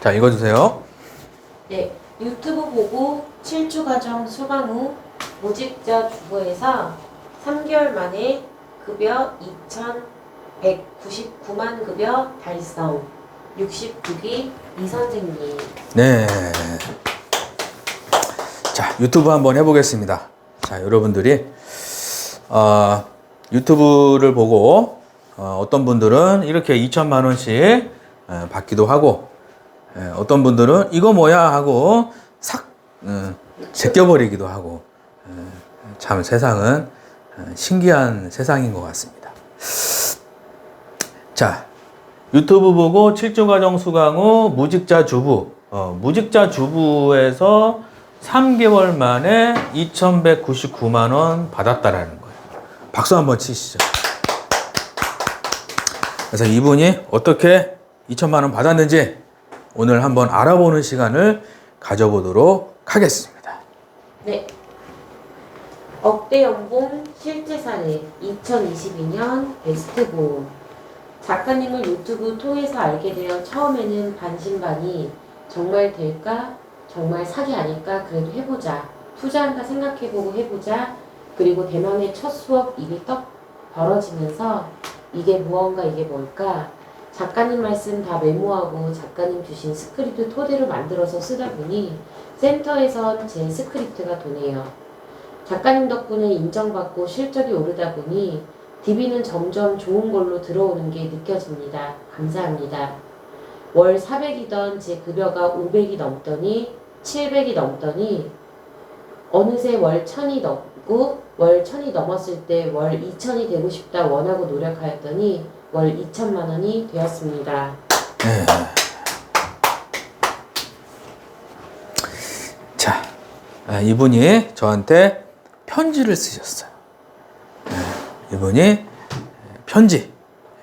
자, 읽어주세요. 네, 유튜브 보고 7주 과정 수강 후 무직자 주부에서 3개월 만에 급여 2,199만 급여 달성. 69기 이 선생님. 네. 자, 유튜브 한번 해보겠습니다. 자, 여러분들이 유튜브를 보고 어떤 분들은 이렇게 2천만 원씩 받기도 하고, 어떤 분들은 이거 뭐야 하고 싹 제껴버리기도 하고, 참 세상은 신기한 세상인 것 같습니다. 자, 유튜브 보고 7주 과정 수강 후 무직자 주부, 무직자 주부에서 3개월 만에 2,199만 원 받았다라는 거예요. 박수 한번 치시죠. 그래서 이분이 어떻게 2천만 원 받았는지 오늘 한번 알아보는 시간을 가져보도록 하겠습니다. 네. 억대 연봉 실제 사례 2022년 베스트 보. 작가님을 유튜브 통해서 알게 되어 처음에는 반신반의, 정말 될까? 정말 사기 아닐까? 그래도 해보자. 투자한다 생각해보고 해보자. 그리고 대망의 첫 수업 입이 떡 벌어지면서 이게 무언가 이게 뭘까? 작가님 말씀 다 메모하고 작가님 주신 스크립트 토대로 만들어서 쓰다 보니 센터에선 제 스크립트가 도네요. 작가님 덕분에 인정받고 실적이 오르다 보니 DB는 점점 좋은 걸로 들어오는 게 느껴집니다. 감사합니다. 월 400이던 제 급여가 500이 넘더니 700이 넘더니 어느새 월 1000이 넘고 월 1000이 넘었을 때 월 2000이 되고 싶다 원하고 노력하였더니 월 2천만 원이 되었습니다. 네. 자, 이분이 저한테 편지를 쓰셨어요. 이분이 편지,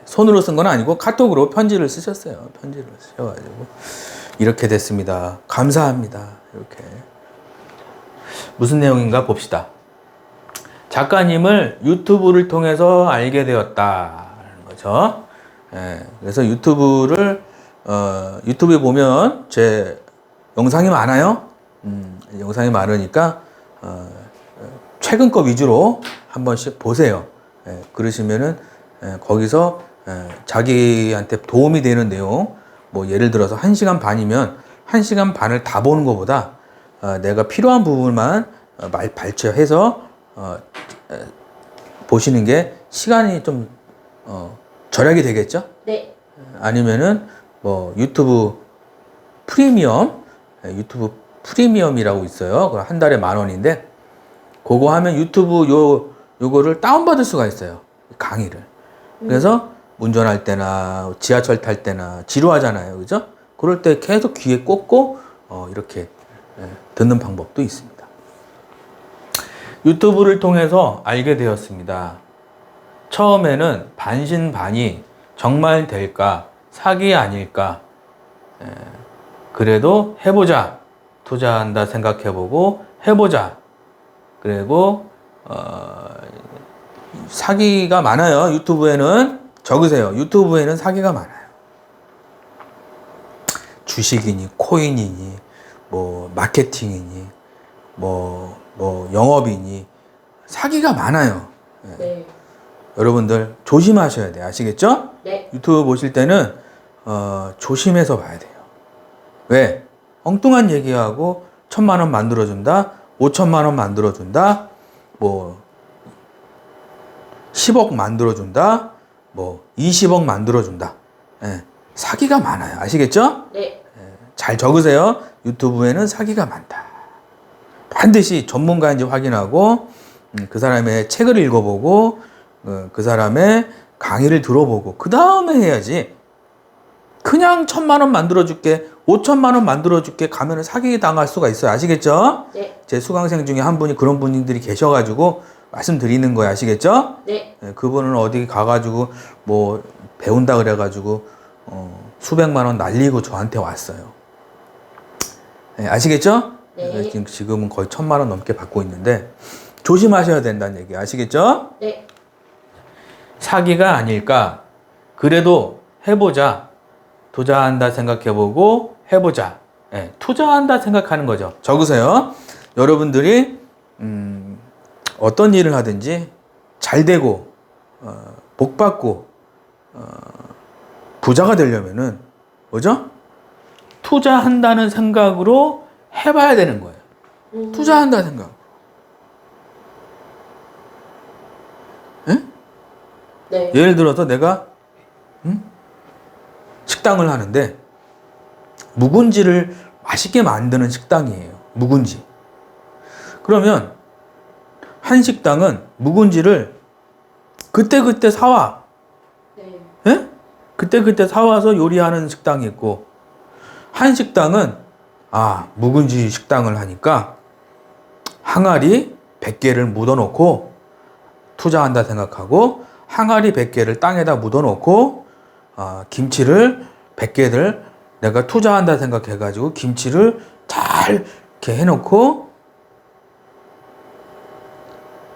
손으로 쓴 건 아니고 카톡으로 편지를 쓰셨어요. 편지를 쓰셔가지고 이렇게 됐습니다. 감사합니다. 이렇게. 무슨 내용인가 봅시다. 작가님을 유튜브를 통해서 알게 되었다는 거죠. 그래서 유튜브에 보면 제 영상이 많아요. 영상이 많으니까 최근 거 위주로 한 번씩 보세요. 그러시면은 거기서 자기한테 도움이 되는 내용, 뭐 예를 들어서 1시간 반이면 1시간 반을 다 보는 것보다 내가 필요한 부분만 발췌해서 보시는 게 시간이 좀 절약이 되겠죠? 네. 아니면은 뭐 유튜브 프리미엄이라고 있어요. 그럼 한 달에 10,000원인데 그거 하면 유튜브 요거를 다운받을 수가 있어요. 강의를. 그래서 운전할 때나 지하철 탈 때나 지루하잖아요. 그죠? 그럴 때 계속 귀에 꽂고 이렇게 듣는 방법도 있습니다. 유튜브를 통해서 알게 되었습니다. 처음에는 반신반의, 정말 될까? 사기 아닐까? 그래도 해보자. 투자한다 생각해보고 해보자. 그리고 사기가 많아요. 유튜브에는. 적으세요. 유튜브에는 사기가 많아요. 주식이니 코인이니 뭐 마케팅이니 뭐 영업이니 사기가 많아요. 네. 여러분들 조심하셔야 돼요. 아시겠죠? 네. 유튜브 보실 때는 조심해서 봐야 돼요. 왜? 엉뚱한 얘기하고 1,000만 원 만들어준다, 5천만 원 만들어준다, 뭐 10억 만들어준다, 뭐 20억 만들어준다. 사기가 많아요. 아시겠죠? 네. 잘 적으세요. 유튜브에는 사기가 많다. 반드시 전문가인지 확인하고 그 사람의 책을 읽어보고 그 사람의 강의를 들어보고 그 다음에 해야지. 그냥 1,000만 원 만들어줄게, 5천만 원 만들어줄게 가면은 사기 당할 수가 있어요. 아시겠죠? 네. 제 수강생 중에 한 분이 그런 분들이 계셔가지고 말씀드리는 거예요. 아시겠죠? 네. 그분은 어디 가가지고 뭐 배운다 그래가지고 수백만 원 날리고 저한테 왔어요. 아시겠죠? 네. 지금은 거의 1,000만 원 넘게 받고 있는데 조심하셔야 된다는 얘기 아시겠죠? 네. 사기가 아닐까? 그래도 해보자. 투자한다 생각해보고 해보자. 예, 투자한다 생각하는 거죠. 적으세요. 여러분들이 어떤 일을 하든지 잘 되고 복 받고 부자가 되려면은 뭐죠? 투자한다는 생각으로 해봐야 되는 거예요. 투자한다 생각. 예? 네. 예를 들어서 내가 식당을 하는데 묵은지를 맛있게 만드는 식당이에요. 묵은지. 그러면 한 식당은 묵은지를 그때그때 사와. 네. 예? 그때그때 사와서 요리하는 식당이 있고, 한 식당은 묵은지 식당을 하니까 항아리 100개를 묻어놓고 투자한다 생각하고, 항아리 100개를 땅에다 묻어놓고 김치를 100개를 내가 투자한다 생각해가지고 김치를 잘 이렇게 해놓고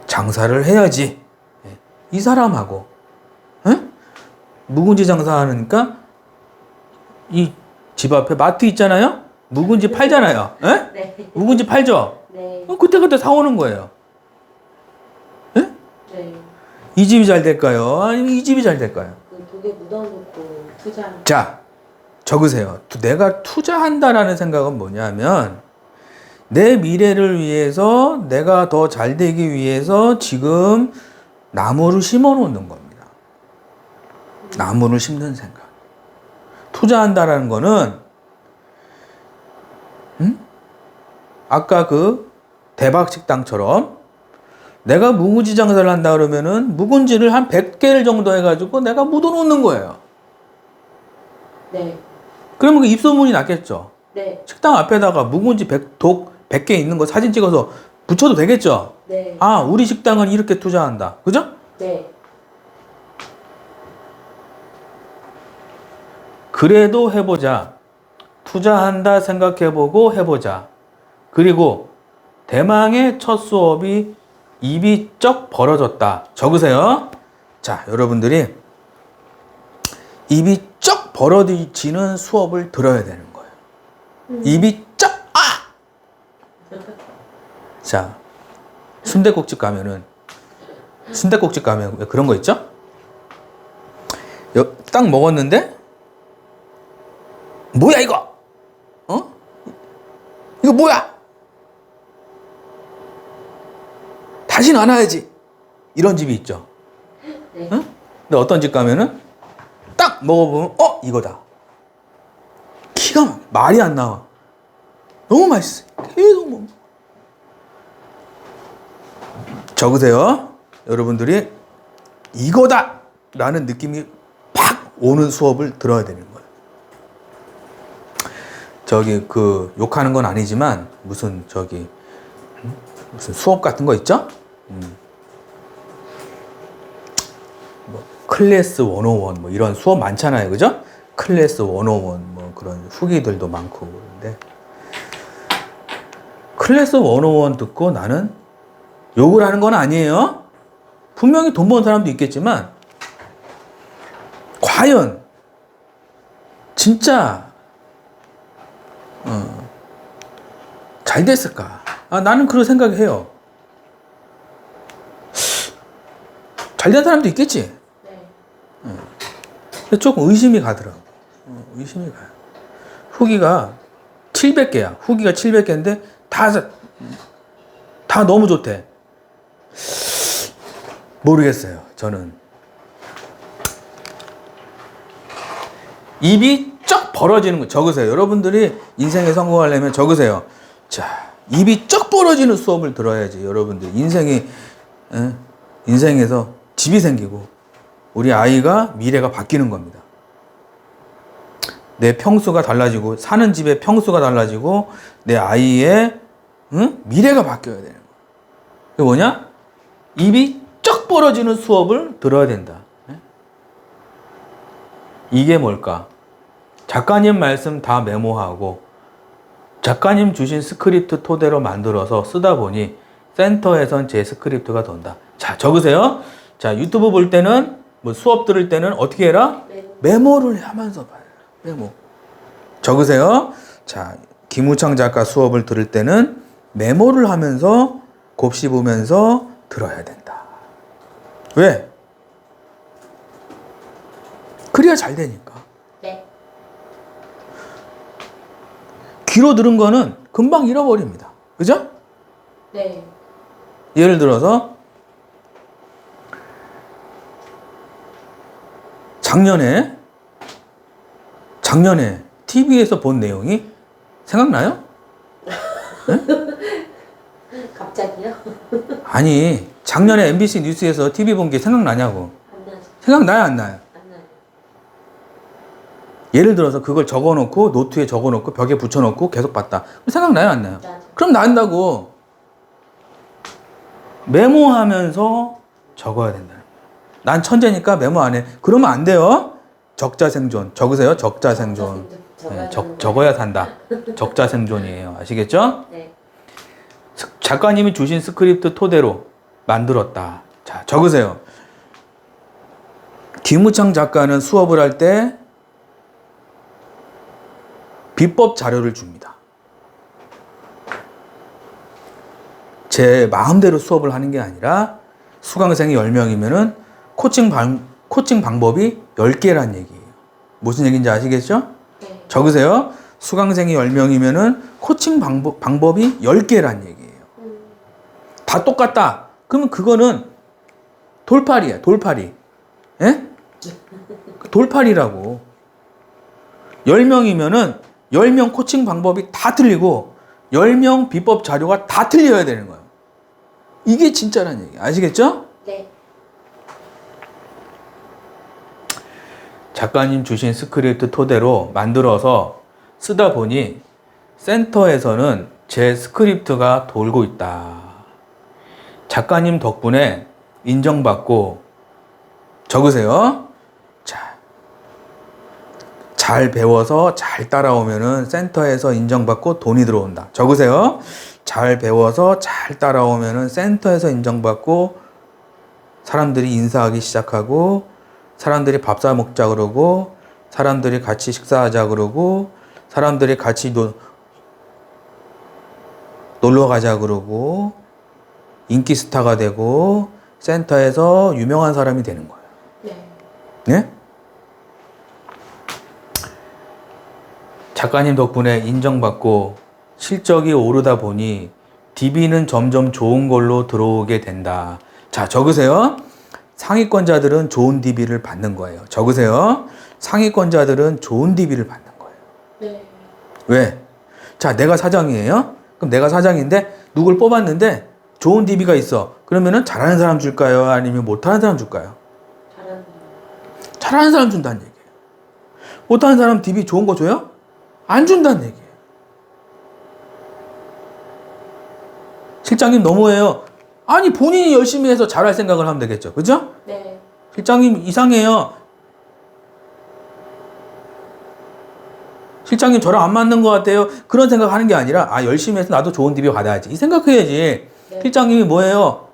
장사를 해야지. 이 사람하고 묵은지 장사하니까 이 집 앞에 마트 있잖아요. 묵은지 팔잖아요. 네. 묵은지 팔죠. 네. 그때 사오는 거예요. 네. 이 집이 잘 될까요? 아니면 이 집이 잘 될까요? 그 독에 묻어놓고 투자. 자, 적으세요. 내가 투자한다라는 생각은 뭐냐면 내 미래를 위해서 내가 더 잘 되기 위해서 지금 나무를 심어 놓는 겁니다. 나무를 심는 생각. 투자한다라는 거는 아까 그 대박식당처럼 내가 묵은지 장사를 한다 그러면은 묵은지를 한 100개를 정도 해가지고 내가 묻어 놓는 거예요. 네. 그러면 그 입소문이 났겠죠. 네. 식당 앞에다가 묵은지 100개 있는 거 사진 찍어서 붙여도 되겠죠. 네. 우리 식당은 이렇게 투자한다. 그죠? 네. 그래도 해보자. 투자한다 생각해보고 해보자. 그리고 대망의 첫 수업이 입이 쩍 벌어졌다. 적으세요. 자, 여러분들이 입이 쩍 벌어지는 수업을 들어야 되는 거예요. 입이 쩍 자, 순댓국집 가면 왜 그런 거 있죠? 딱 먹었는데 뭐야 이거? 이거 뭐야? 다시는 안 와야지. 이런 집이 있죠. 네. 근데 어떤 집 가면은 딱 먹어보면 이거다. 말이 안 나와. 너무 맛있어. 계속 먹어. 적으세요. 여러분들이 이거다 라는 느낌이 팍 오는 수업을 들어야 되는 거예요. 욕하는 건 아니지만 무슨 수업 같은 거 있죠? 클래스 101 이런 수업 많잖아요. 그죠? 클래스 101 그런 후기들도 많고 그런데 클래스 101 듣고 나는 욕을 하는 건 아니에요. 분명히 돈 버는 사람도 있겠지만 과연 진짜 잘 됐을까? 나는 그런 생각을 해요. 잘 된 사람도 있겠지. 네. 조금 의심이 가더라고. 의심이 가요. 후기가 700개야. 후기가 700개인데 다 너무 좋대. 모르겠어요. 저는 입이 쩍 벌어지는 거 적으세요. 여러분들이 인생에 성공하려면 적으세요. 자, 입이 쩍 벌어지는 수업을 들어야지. 여러분들 인생에서 집이 생기고 우리 아이가 미래가 바뀌는 겁니다. 내 평수가 달라지고 사는 집의 평수가 달라지고 내 아이의 미래가 바뀌어야 되는 거예요. 그게 뭐냐? 입이 쩍 벌어지는 수업을 들어야 된다. 이게 뭘까? 작가님 말씀 다 메모하고 작가님 주신 스크립트 토대로 만들어서 쓰다 보니 센터에선 제 스크립트가 돈다. 자, 적으세요. 자, 유튜브 볼 때는 수업 들을 때는 어떻게 해라? 네. 메모를 하면서 봐요. 메모. 적으세요. 자, 김우창 작가 수업을 들을 때는 메모를 하면서 곱씹으면서 들어야 된다. 왜? 그래야 잘 되니까. 네. 귀로 들은 거는 금방 잃어버립니다. 그죠? 네. 예를 들어서 작년에 TV에서 본 내용이 생각나요? 갑자기요? 아니, 작년에 MBC 뉴스에서 TV 본 게 생각나냐고. 안 나죠. 생각나요, 안 나요? 안 나요. 예를 들어서 그걸 적어놓고 노트에 적어놓고 벽에 붙여놓고 계속 봤다. 생각나요, 안 나요? 나죠. 그럼 난다고. 메모하면서 적어야 된다는 거예요. 난 천재니까 메모 안 해. 그러면 안 돼요. 적자생존. 적으세요. 적자생존. 네, 적어야 산다. 적자생존이에요. 아시겠죠? 네. 작가님이 주신 스크립트 토대로 만들었다. 자, 적으세요. 김우창 작가는 수업을 할 때 비법 자료를 줍니다. 제 마음대로 수업을 하는 게 아니라 수강생이 10명이면은 코칭 방법이 10개란 얘기예요. 무슨 얘기인지 아시겠죠? 네. 적으세요. 수강생이 10명이면은 코칭 방법이 10개란 얘기예요. 다 똑같다. 그러면 그거는 돌팔이야, 돌팔이. 예? 돌팔이라고. 10명이면은 10명 코칭 방법이 다 틀리고 10명 비법 자료가 다 틀려야 되는 거예요. 이게 진짜란 얘기. 아시겠죠? 네. 작가님 주신 스크립트 토대로 만들어서 쓰다 보니 센터에서는 제 스크립트가 돌고 있다. 작가님 덕분에 인정받고 적으세요. 자, 잘 배워서 잘 따라오면은 센터에서 인정받고 돈이 들어온다. 적으세요. 잘 배워서 잘 따라오면은 센터에서 인정받고 사람들이 인사하기 시작하고 사람들이 밥 사 먹자 그러고 사람들이 같이 식사하자 그러고 사람들이 같이 놀러 가자 그러고 인기 스타가 되고 센터에서 유명한 사람이 되는 거예요. 네. 네? 작가님 덕분에 인정받고 실적이 오르다 보니 DB는 점점 좋은 걸로 들어오게 된다. 자, 적으세요. 상위권자들은 좋은 DB를 받는 거예요. 적으세요. 상위권자들은 좋은 DB를 받는 거예요. 네. 왜? 자, 내가 사장이에요? 그럼 내가 사장인데 누굴 뽑았는데 좋은 DB가 있어. 그러면은 잘하는 사람 줄까요? 아니면 못하는 사람 줄까요? 잘하는. 잘하는 사람 준다는 얘기예요. 못하는 사람 DB 좋은 거 줘요? 안 준다는 얘기예요. 실장님 너무해요. 아니 본인이 열심히 해서 잘할 생각을 하면 되겠죠. 그죠? 네. 실장님 이상해요. 실장님 저랑 안 맞는 것 같아요. 그런 생각하는 게 아니라 아 열심히 해서 나도 좋은 DB 받아야지. 이 생각해야지. 네. 실장님이 뭐예요?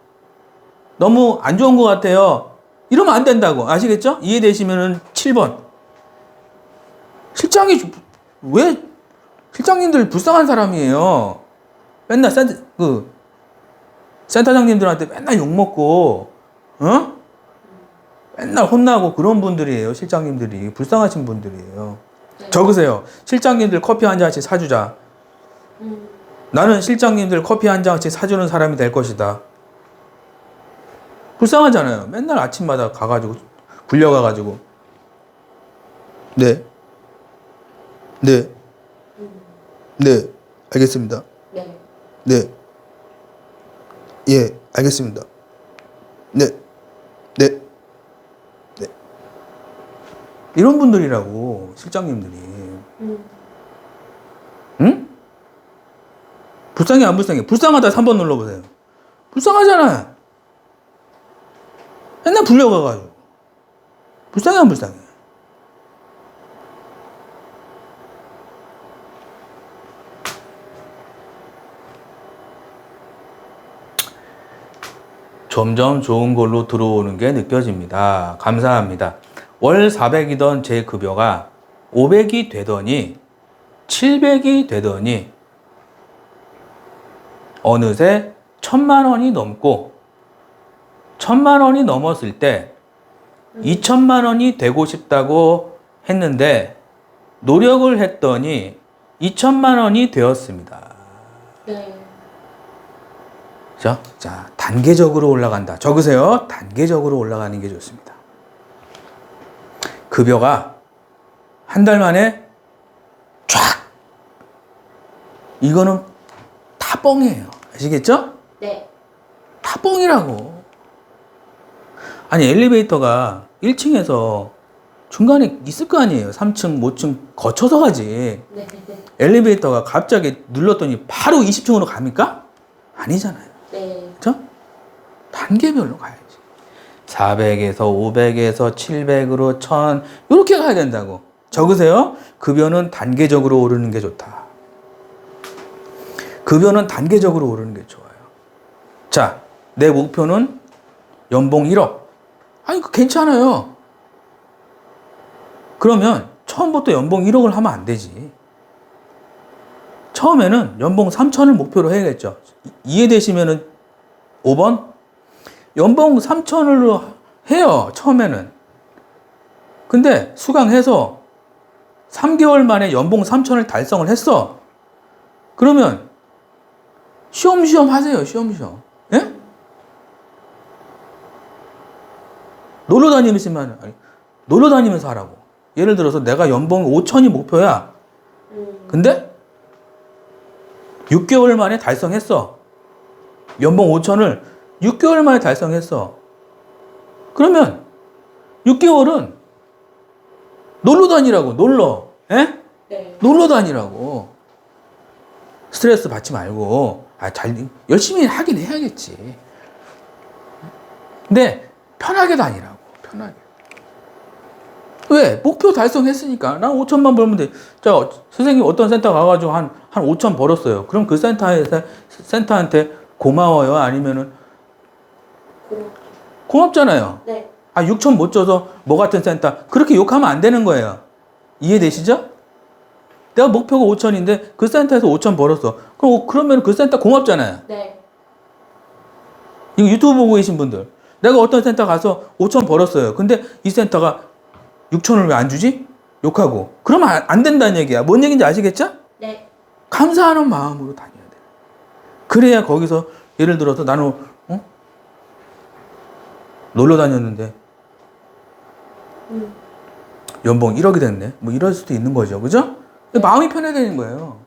너무 안 좋은 것 같아요. 이러면 안 된다고. 아시겠죠? 이해되시면은 7번. 실장이 왜 실장님들 불쌍한 사람이에요. 맨날 센터장님들한테 맨날 욕먹고 어? 맨날 혼나고 그런 분들이에요. 실장님들이 불쌍하신 분들이에요. 네. 적으세요. 실장님들 커피 한 잔씩 사주자. 나는 실장님들 커피 한 잔씩 사주는 사람이 될 것이다. 불쌍하잖아요. 맨날 아침마다 가가지고 굴려가가지고 네. 네. 네. 알겠습니다. 네. 네. 예, 알겠습니다. 네. 네. 네. 이런 분들이라고, 실장님들이. 응? 불쌍해, 안 불쌍해? 불쌍하다 3번 눌러보세요. 불쌍하잖아. 맨날 불려가가지고. 불쌍해, 안 불쌍해? 점점 좋은 걸로 들어오는 게 느껴집니다. 감사합니다. 월 400이던 제 급여가 500이 되더니 700이 되더니 어느새 1000만 원이 넘고 1000만 원이 넘었을 때 2000만 원이 되고 싶다고 했는데 노력을 했더니 2000만 원이 되었습니다. 네. 그죠? 자, 단계적으로 올라간다. 적으세요. 단계적으로 올라가는 게 좋습니다. 급여가 한 달 만에 쫙! 이거는 다 뻥이에요. 아시겠죠? 네. 다 뻥이라고. 아니, 엘리베이터가 1층에서 중간에 있을 거 아니에요. 3층, 5층 거쳐서 가지. 네. 엘리베이터가 갑자기 눌렀더니 바로 20층으로 갑니까? 아니잖아요. 네. 그죠? 단계별로 가야지. 400에서 500에서 700으로 1000 이렇게 가야 된다고. 적으세요. 급여는 단계적으로 오르는 게 좋다. 급여는 단계적으로 오르는 게 좋아요. 자, 내 목표는 연봉 1억. 아니, 그 괜찮아요. 그러면 처음부터 연봉 1억을 하면 안 되지. 처음에는 연봉 3천을 목표로 해야겠죠. 이해되시면은 5번? 연봉 3천으로 해요. 처음에는. 근데 수강해서 3개월 만에 연봉 3천을 달성을 했어. 그러면 쉬엄쉬엄 하세요. 쉬엄쉬엄. 예? 놀러 다니면서 하라고. 예를 들어서 내가 연봉 5천이 목표야. 근데 6개월 만에 달성했어. 연봉 5천을 6개월 만에 달성했어. 그러면 6개월은 놀러 다니라고. 놀러. 예? 네. 놀러 다니라고. 스트레스 받지 말고. 열심히 하긴 해야겠지. 근데 편하게 다니라고. 편하게. 왜? 목표 달성했으니까. 난 5천만 벌면 돼. 자, 선생님 어떤 센터 가가지고 한 5천 벌었어요. 그럼 그 센터한테 고마워요? 아니면은 고맙잖아요. 네. 6천 못 줘서 뭐 같은 센터. 그렇게 욕하면 안 되는 거예요. 이해되시죠? 내가 목표가 5천인데 그 센터에서 5천 벌었어. 그러면 그 센터 고맙잖아요. 네. 이거 유튜브 보고 계신 분들. 내가 어떤 센터 가서 5천 벌었어요. 근데 이 센터가 6천을 왜 안 주지? 욕하고. 그러면 안 된다는 얘기야. 뭔 얘기인지 아시겠죠? 네. 감사하는 마음으로 다녀야 돼. 그래야 거기서 예를 들어서 나는 놀러 다녔는데 연봉 1억이 됐네. 뭐 이럴 수도 있는 거죠. 그죠? 마음이 편해야 되는 거예요.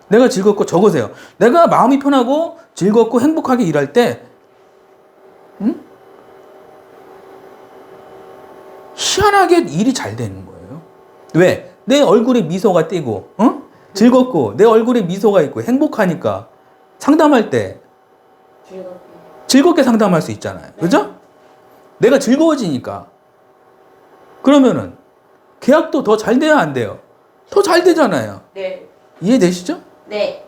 내가 즐겁고 적으세요. 내가 마음이 편하고 즐겁고 행복하게 일할 때 희한하게 일이 잘 되는 거예요. 왜? 내 얼굴에 미소가 띄고 즐겁고 내 얼굴에 미소가 있고 행복하니까 상담할 때 즐겁게 상담할 수 있잖아요. 그죠? 내가 즐거워지니까. 그러면은 계약도 더 잘 돼야 안 돼요? 더 잘 되잖아요. 네. 이해되시죠? 네.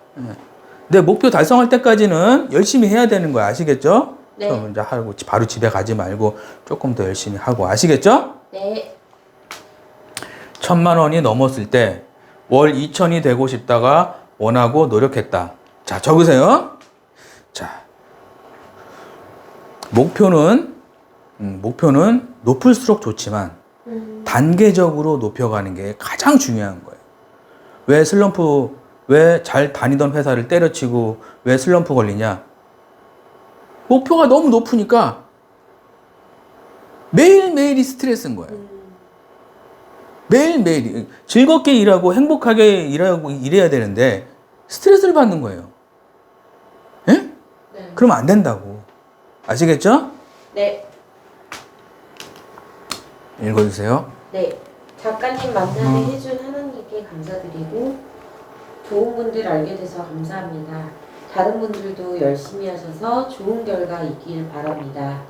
내 목표 달성할 때까지는 열심히 해야 되는 거야. 아시겠죠? 네. 그럼 이제 하고 바로 집에 가지 말고 조금 더 열심히 하고. 아시겠죠? 네. 1000만 원이 넘었을 때 월 2000이 되고 싶다가 원하고 노력했다. 자, 적으세요. 자, 목표는 높을수록 좋지만 단계적으로 높여가는 게 가장 중요한 거예요. 왜 잘 다니던 회사를 때려치고 왜 슬럼프 걸리냐? 목표가 너무 높으니까 매일매일이 스트레스인 거예요. 매일매일 즐겁게 일하고 행복하게 일해야 되는데 스트레스를 받는 거예요. 예? 네. 그러면 안 된다고. 아시겠죠? 네. 읽어주세요. 네. 작가님 만나게 해준 하나님께 감사드리고 좋은 분들 알게 돼서 감사합니다. 다른 분들도 열심히 하셔서 좋은 결과 있기를 바랍니다.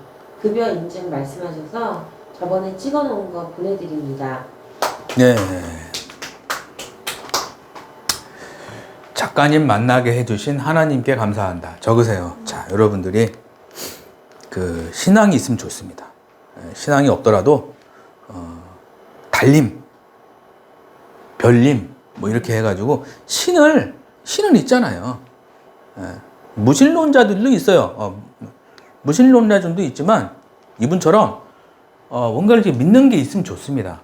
급여 인증 말씀하셔서 저번에 찍어놓은 거 보내드립니다. 네. 작가님 만나게 해주신 하나님께 감사한다. 적으세요. 자, 여러분들이 신앙이 있으면 좋습니다. 신앙이 없더라도 달림, 별림 뭐 이렇게 해가지고 신은 있잖아요. 예. 무신론자들도 있어요. 무신론자들도 있지만 이분처럼 뭔가 이렇게 믿는 게 있으면 좋습니다.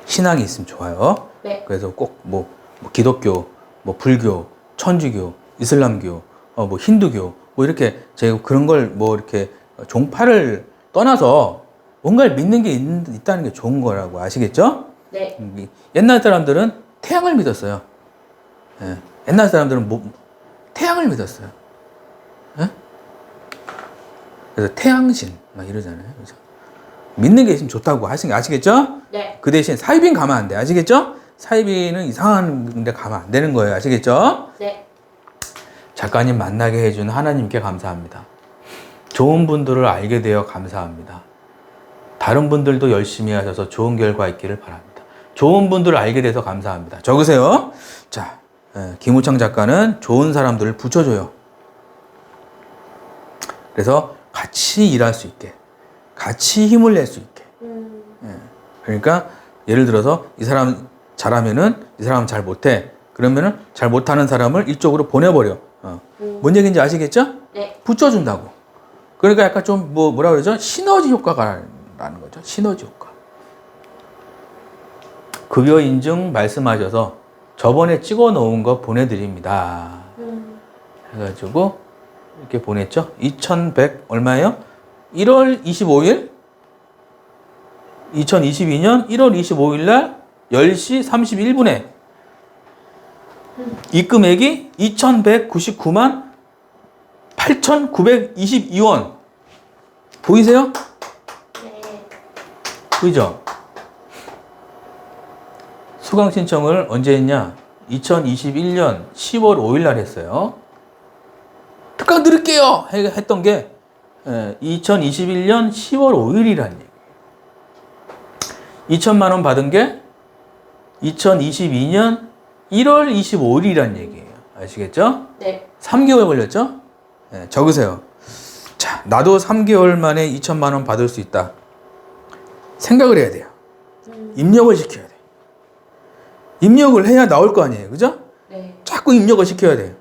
신앙이 있으면 좋아요. 네. 그래서 꼭 뭐 기독교, 뭐 불교, 천주교, 이슬람교, 뭐 힌두교, 뭐 이렇게 제가 그런 걸 뭐 이렇게 종파를 떠나서 뭔가를 믿는 게 있다는 게 좋은 거라고 아시겠죠? 네. 옛날 사람들은 태양을 믿었어요. 예. 옛날 사람들은 태양을 믿었어요. 예? 그래서 태양신 막 이러잖아요. 그죠? 믿는 게 있으면 좋다고 아시겠죠? 네. 그 대신 사이비인 가면 안 돼. 아시겠죠? 사이비는 이상한 데 가면 안 되는 거예요. 아시겠죠? 네. 작가님 만나게 해준 하나님께 감사합니다. 좋은 분들을 알게 되어 감사합니다. 다른 분들도 열심히 하셔서 좋은 결과 있기를 바랍니다. 좋은 분들을 알게 돼서 감사합니다. 적으세요. 자, 김우창 작가는 좋은 사람들을 붙여줘요. 그래서 같이 일할 수 있게, 같이 힘을 낼 수 있게. 그러니까 예를 들어서 이 사람 잘하면은 이 사람 잘 못해. 그러면은 잘 못하는 사람을 이쪽으로 보내버려. 뭔 얘기인지 아시겠죠? 네. 붙여준다고. 그러니까 약간 좀 뭐라 그러죠? 시너지 효과가 나는 거죠. 시너지 효과. 급여 인증 말씀하셔서 저번에 찍어 놓은 거 보내드립니다. 해가지고 이렇게 보냈죠. 2100 얼마예요? 1월 25일 2022년 1월 25일 날 10시 31분에 이 금액이 2199만 8,922원. 보이세요? 네. 보이죠? 수강 신청을 언제 했냐? 2021년 10월 5일 날 했어요. 특강 드릴게요! 했던 게 2021년 10월 5일이라는 얘기. 2천만 원 받은 게 2022년 1월 25일이라는 얘기예요. 아시겠죠? 네. 3개월 걸렸죠? 네, 적으세요. 자, 나도 3개월 만에 2천만 원 받을 수 있다. 생각을 해야 돼요. 입력을 시켜야 돼. 입력을 해야 나올 거 아니에요. 그죠? 네. 자꾸 입력을 시켜야 돼요.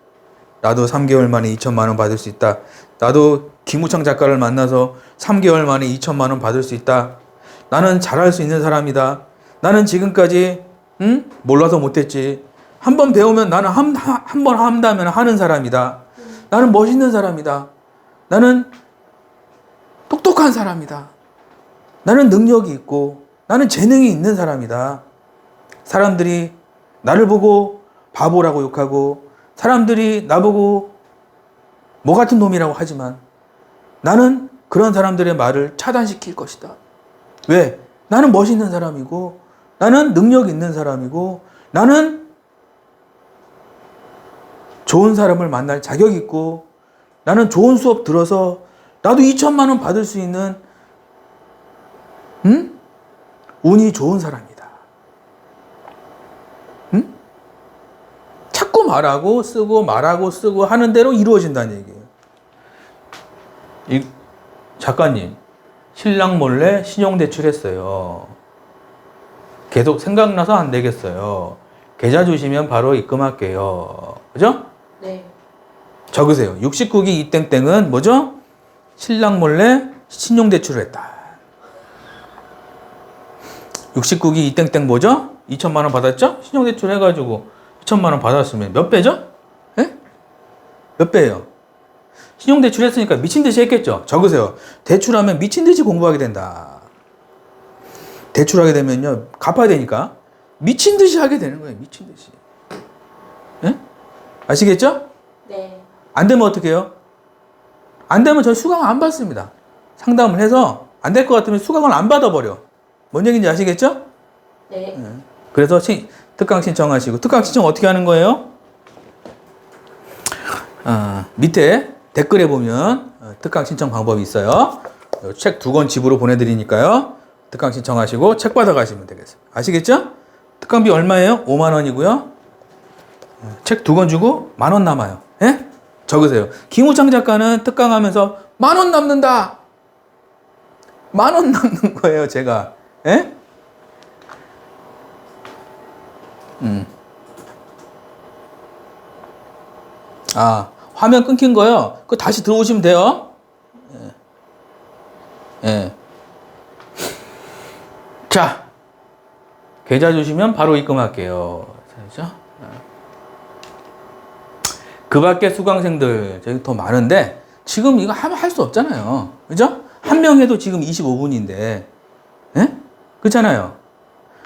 나도 3개월 만에 2천만 원 받을 수 있다. 나도 김우창 작가를 만나서 3개월 만에 2천만 원 받을 수 있다. 나는 잘할 수 있는 사람이다. 나는 지금까지 몰라서 못했지. 한 번 배우면 나는 한 번 한다면 하는 사람이다. 나는 멋있는 사람이다. 나는 똑똑한 사람이다. 나는 능력이 있고 나는 재능이 있는 사람이다. 사람들이 나를 보고 바보라고 욕하고 사람들이 나보고 뭐 같은 놈이라고 하지만 나는 그런 사람들의 말을 차단시킬 것이다. 왜? 나는 멋있는 사람이고 나는 능력 있는 사람이고 나는 좋은 사람을 만날 자격 있고 나는 좋은 수업 들어서 나도 2천만 원 받을 수 있는 운이 좋은 사람이다. 자꾸 말하고 쓰고 말하고 쓰고 하는 대로 이루어진다는 얘기예요. 이 작가님 신랑 몰래 신용대출 했어요. 계속 생각나서 안 되겠어요. 계좌 주시면 바로 입금할게요. 그죠? 네. 적으세요. 69기 이땡땡은 뭐죠? 신랑 몰래 신용대출을 했다. 69기 이땡땡 뭐죠? 2천만 원 받았죠? 신용대출 해가지고 2천만 원 받았으면 몇 배죠? 예? 몇 배예요? 신용대출 했으니까 미친 듯이 했겠죠? 적으세요. 대출하면 미친 듯이 공부하게 된다. 대출하게 되면요, 갚아야 되니까 미친 듯이 하게 되는 거예요. 미친 듯이. 예? 아시겠죠? 네. 안 되면 어떻게 해요? 안 되면 저 수강 안 받습니다. 상담을 해서 안 될 것 같으면 수강을 안 받아버려. 뭔 얘기인지 아시겠죠? 네. 그래서 특강 신청하시고, 특강 신청 어떻게 하는 거예요? 밑에 댓글에 보면 특강 신청 방법이 있어요. 책 2권 집으로 보내드리니까요. 특강 신청하시고 책 받아가시면 되겠습니다. 아시겠죠? 특강비 얼마예요? 5만 원이고요. 책 2권 주고 10,000원 남아요. 예? 적으세요. 김우창 작가는 특강하면서 10,000원 남는다. 10,000원 남는 거예요, 제가. 예? 아, 화면 끊긴 거요? 그거 다시 들어오시면 돼요. 예. 예. 자, 계좌 주시면 바로 입금할게요. 그렇죠? 그 밖에 수강생들 저기 더 많은데 지금 이거 하면 할 수 없잖아요. 그죠? 한 명 해도 지금 25분인데. 예? 그렇잖아요.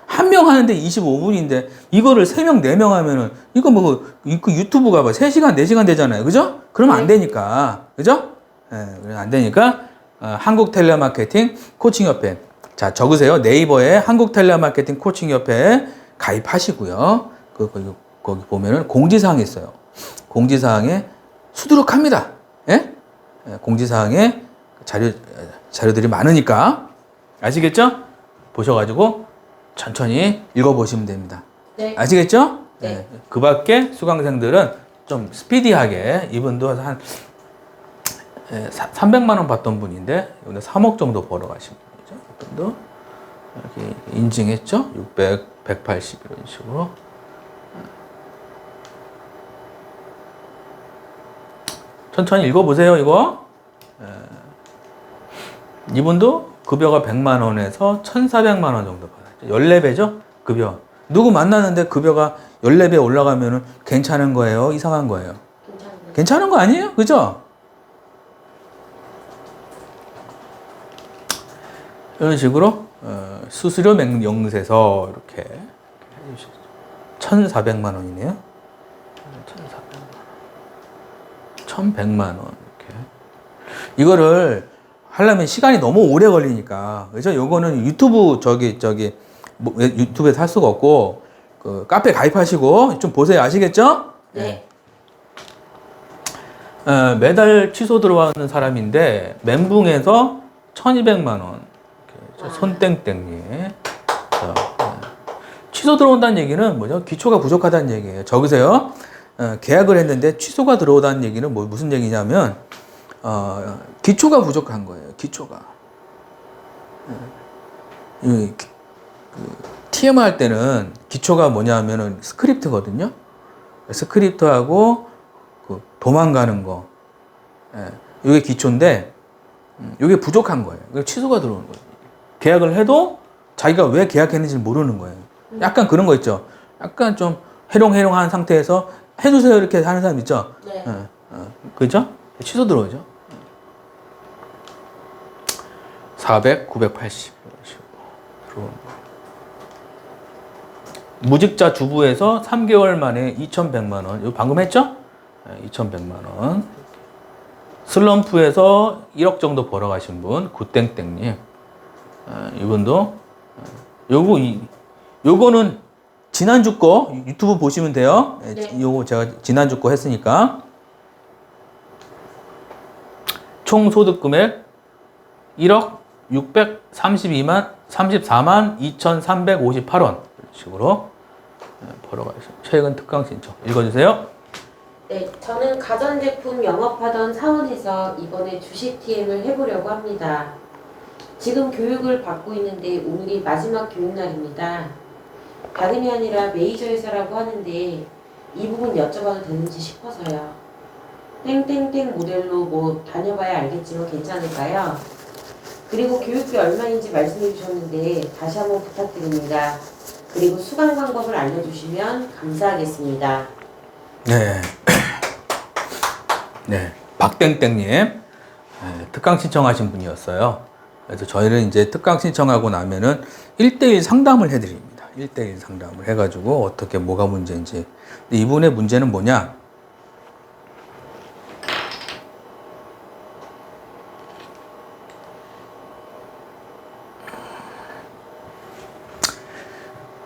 한 명 하는데 25분인데 이거를 3명, 4명 하면은 이거 뭐 그 유튜브가 뭐 3시간, 4시간 되잖아요. 그죠? 그러면 안 되니까. 그죠? 예, 안 되니까 한국 텔레마케팅 코칭협회. 자, 적으세요. 네이버에 한국 텔레마케팅 코칭협회에 가입하시고요. 거기 보면은 공지사항이 있어요. 공지사항에 수두룩합니다. 예? 공지사항에 자료들이 많으니까. 아시겠죠? 보셔가지고 천천히 읽어보시면 됩니다. 네. 아시겠죠? 네. 그 밖에 수강생들은 좀 스피디하게, 이분도 한 300만 원 받던 분인데, 이번에 3억 정도 벌어가신 분이죠. 이분도 이렇게 인증했죠? 600, 180 이런 식으로. 천천히 읽어보세요, 이거. 이분도 급여가 100만 원에서 1,400만 원 정도 받았죠. 14배죠? 급여. 누구 만나는데 급여가 14배 올라가면은 괜찮은 거예요? 이상한 거예요? 괜찮은 거 아니에요? 그죠? 이런 식으로 수수료 명세서 이렇게 1,400만 원이네요. 1,100만 원 이렇게. 이거를 하려면 시간이 너무 오래 걸리니까, 그죠? 요거는 유튜브 뭐, 유튜브에서 할 수가 없고, 그 카페 가입하시고 좀 보세요. 아시겠죠? 네. 매달 취소 들어가는 사람인데 멘붕에서 1,200만 원. 손땡땡님. 취소 들어온다는 얘기는 뭐죠? 기초가 부족하다는 얘기예요. 적으세요. 계약을 했는데 취소가 들어오다는 얘기는 무슨 얘기냐면 기초가 부족한 거예요. 기초가. TM 할 때는 기초가 뭐냐면은 스크립트거든요. 스크립트하고 그 도망가는 거. 이게 기초인데 이게 부족한 거예요. 취소가 들어오는 거예요. 계약을 해도 자기가 왜 계약했는지 모르는 거예요. 약간 그런 거 있죠. 약간 좀 해롱해롱한 상태에서 해주세요 이렇게 하는 사람 있죠. 네. 그죠? 취소 들어오죠. 400, 980 이런 식으로 들어오는 거. 무직자 주부에서 3개월 만에 2,100만 원. 이거 방금 했죠? 2,100만 원. 슬럼프에서 1억 정도 벌어가신 분, 구땡땡님. 이분도 요거는 지난주 거 유튜브 보시면 돼요. 네. 요거 제가 지난주 거 했으니까. 총 소득 금액 1억 632만 34만 2,358원 이런 식으로 벌어가시죠. 최근 특강 신청 읽어주세요. 네, 저는 가전제품 영업하던 사원에서 이번에 주식 TM을 해보려고 합니다. 지금 교육을 받고 있는데 오늘이 마지막 교육날입니다. 다름이 아니라 메이저 회사라고 하는데 이 부분 여쭤봐도 되는지 싶어서요. 땡땡땡 모델로 뭐 다녀봐야 알겠지만 괜찮을까요? 그리고 교육비 얼마인지 말씀해 주셨는데 다시 한번 부탁드립니다. 그리고 수강 방법을 알려주시면 감사하겠습니다. 네. 네. 박땡땡님. 특강 신청하신 분이었어요. 그래서 저희는 이제 특강 신청하고 나면은 1대1 상담을 해드립니다. 1대1 상담을 해가지고 어떻게 뭐가 문제인지. 근데 이분의 문제는 뭐냐?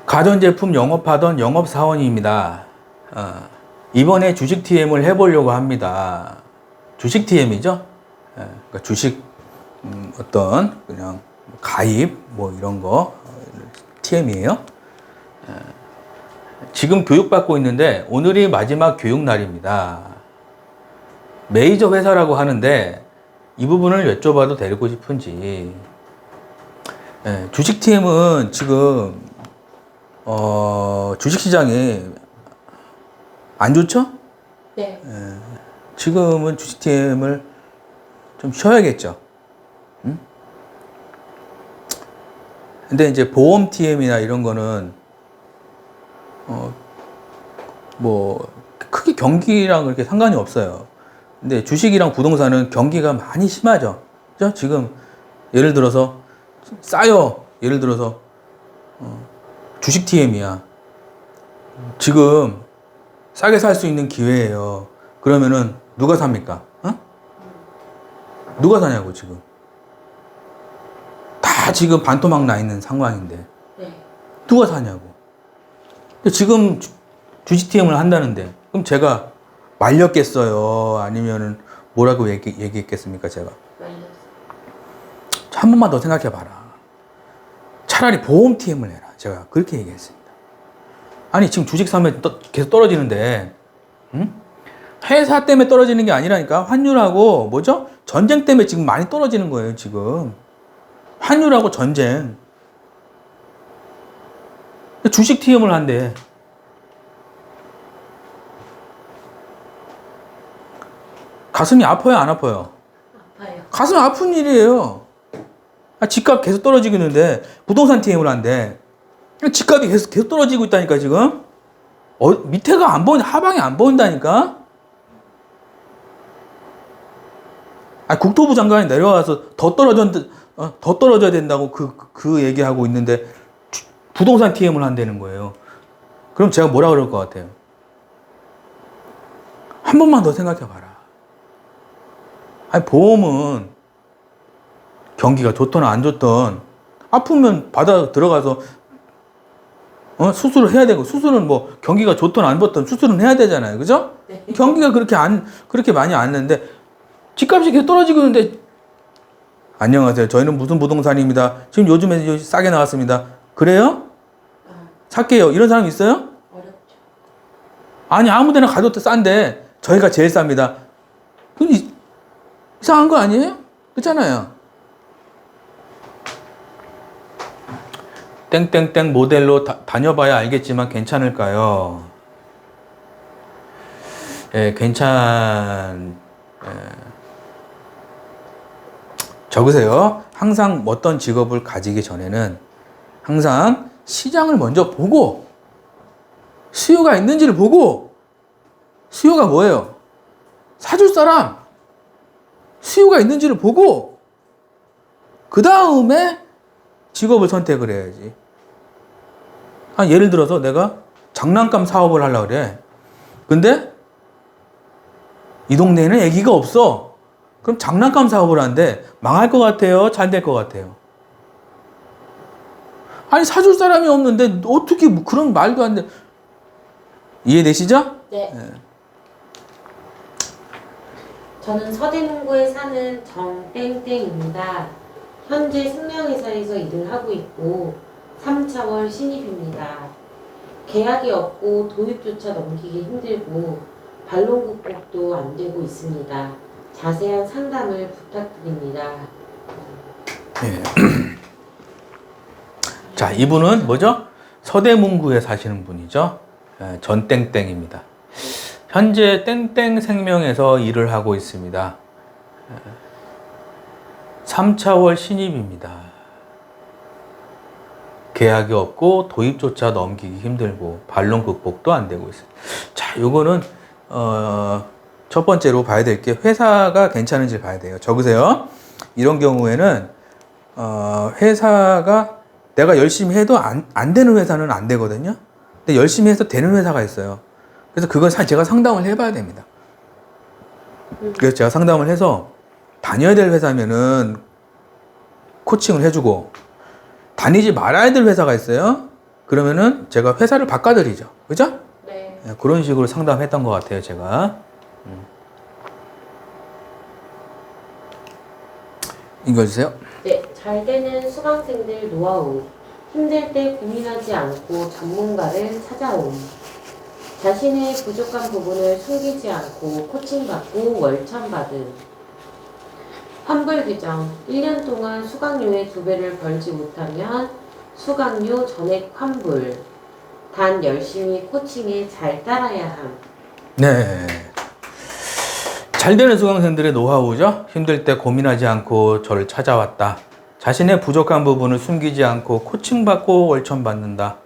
가전제품 영업하던 영업사원입니다. 이번에 주식 TM을 해보려고 합니다. 주식 TM이죠? 그러니까 주식 어떤 그냥 가입 뭐 이런 거 TM이에요. 지금 교육받고 있는데 오늘이 마지막 교육 날입니다. 메이저 회사라고 하는데 이 부분을 여쭤봐도 되고 싶은지. 주식 TM은 지금 주식시장이 안 좋죠? 네. 지금은 주식 TM을 좀 쉬어야겠죠. 응? 근데 이제 보험 TM이나 이런 거는 뭐 크게 경기랑 그렇게 상관이 없어요. 근데 주식이랑 부동산은 경기가 많이 심하죠. 그죠? 지금 예를 들어서 싸요. 예를 들어서 주식 TM이야. 지금 싸게 살 수 있는 기회예요. 그러면은 누가 삽니까? 누가 사냐고 지금. 다 지금 반토막 나 있는 상황인데 네. 누가 사냐고. 근데 지금 주식 TM을 한다는데 그럼 제가 말렸겠어요? 아니면은 뭐라고 얘기했겠습니까? 제가 말렸어요. 한 번만 더 생각해 봐라. 차라리 보험 TM을 해라. 제가 그렇게 얘기했습니다. 아니 지금 주식 사면 계속 떨어지는데 응? 회사 때문에 떨어지는 게 아니라니까. 환율하고 뭐죠? 전쟁 때문에 지금 많이 떨어지는 거예요. 지금 환율하고 전쟁. 주식 TM을 한대. 가슴이 아파요, 안 아파요? 아파요. 가슴 아픈 일이에요. 집값 계속 떨어지고 있는데 부동산 TM을 한대. 집값이 계속 떨어지고 있다니까 지금. 밑에가 안 보인, 하방이 안 보인다니까. 국토부 장관이 내려와서 더 떨어져야 된다고 그 얘기하고 있는데 부동산 TM을 한다는 거예요. 그럼 제가 뭐라 그럴 것 같아요? 한 번만 더 생각해 봐라. 보험은 경기가 좋든 안 좋든 아프면 받아 들어가서 수술을 해야 되고, 수술은 뭐 경기가 좋든 안 좋든 수술은 해야 되잖아요. 그죠? 네. 경기가 그렇게 많이 안 나는데 집값이 계속 떨어지고 있는데 안녕하세요. 저희는 무슨 부동산입니다. 지금 요즘에 싸게 나왔습니다. 그래요? 살게요. 이런 사람 있어요? 어렵죠. 아니 아무 데나 가도 싼데 저희가 제일 쌉니다. 이상한 거 아니에요? 그렇잖아요. 땡땡땡 모델로 다녀봐야 알겠지만 괜찮을까요? 예, 적으세요. 항상 어떤 직업을 가지기 전에는 항상 시장을 먼저 보고 수요가 있는지를 보고, 수요가 뭐예요? 사줄 사람, 수요가 있는지를 보고 그 다음에 직업을 선택을 해야지. 예를 들어서 내가 장난감 사업을 하려고 그래. 근데 이 동네에는 애기가 없어. 그럼 장난감 사업을 하는데 망할 것 같아요? 잘 될 것 같아요? 사줄 사람이 없는데 어떻게 뭐 그런 말도 안 돼. 이해되시죠? 네. 저는 서대문구에 사는 정땡땡입니다. 현재 생명회사에서 일을 하고 있고 3차월 신입입니다. 계약이 없고 도입조차 넘기기 힘들고 반론 극복도 안 되고 있습니다. 자세한 상담을 부탁드립니다. 네. 자, 이분은 뭐죠? 서대문구에 사시는 분이죠. 전땡땡입니다. 현재 땡땡 생명에서 일을 하고 있습니다. 3차월 신입입니다. 계약이 없고 도입조차 넘기기 힘들고 반론 극복도 안 되고 있어요. 자, 요거는 첫 번째로 봐야 될 게 회사가 괜찮은지 봐야 돼요. 적으세요. 이런 경우에는 회사가 내가 열심히 해도 안 되는 회사는 안 되거든요. 근데 열심히 해서 되는 회사가 있어요. 그래서 그걸 제가 상담을 해봐야 됩니다. 그래서 제가 상담을 해서 다녀야 될 회사면은 코칭을 해주고, 다니지 말아야 될 회사가 있어요. 그러면은 제가 회사를 바꿔드리죠. 그죠? 네. 그런 식으로 상담했던 것 같아요, 제가. 읽어주세요. 네, 잘 되는 수강생들 노하우. 힘들 때 고민하지 않고 전문가를 찾아옴. 자신의 부족한 부분을 숨기지 않고 코칭받고 월천받음. 환불 규정. 1년 동안 수강료의 2배를 벌지 못하면 수강료 전액 환불. 단 열심히 코칭에 잘 따라야 함. 네. 잘 되는 수강생들의 노하우죠. 힘들 때 고민하지 않고 저를 찾아왔다. 자신의 부족한 부분을 숨기지 않고 코칭받고 월천받는다.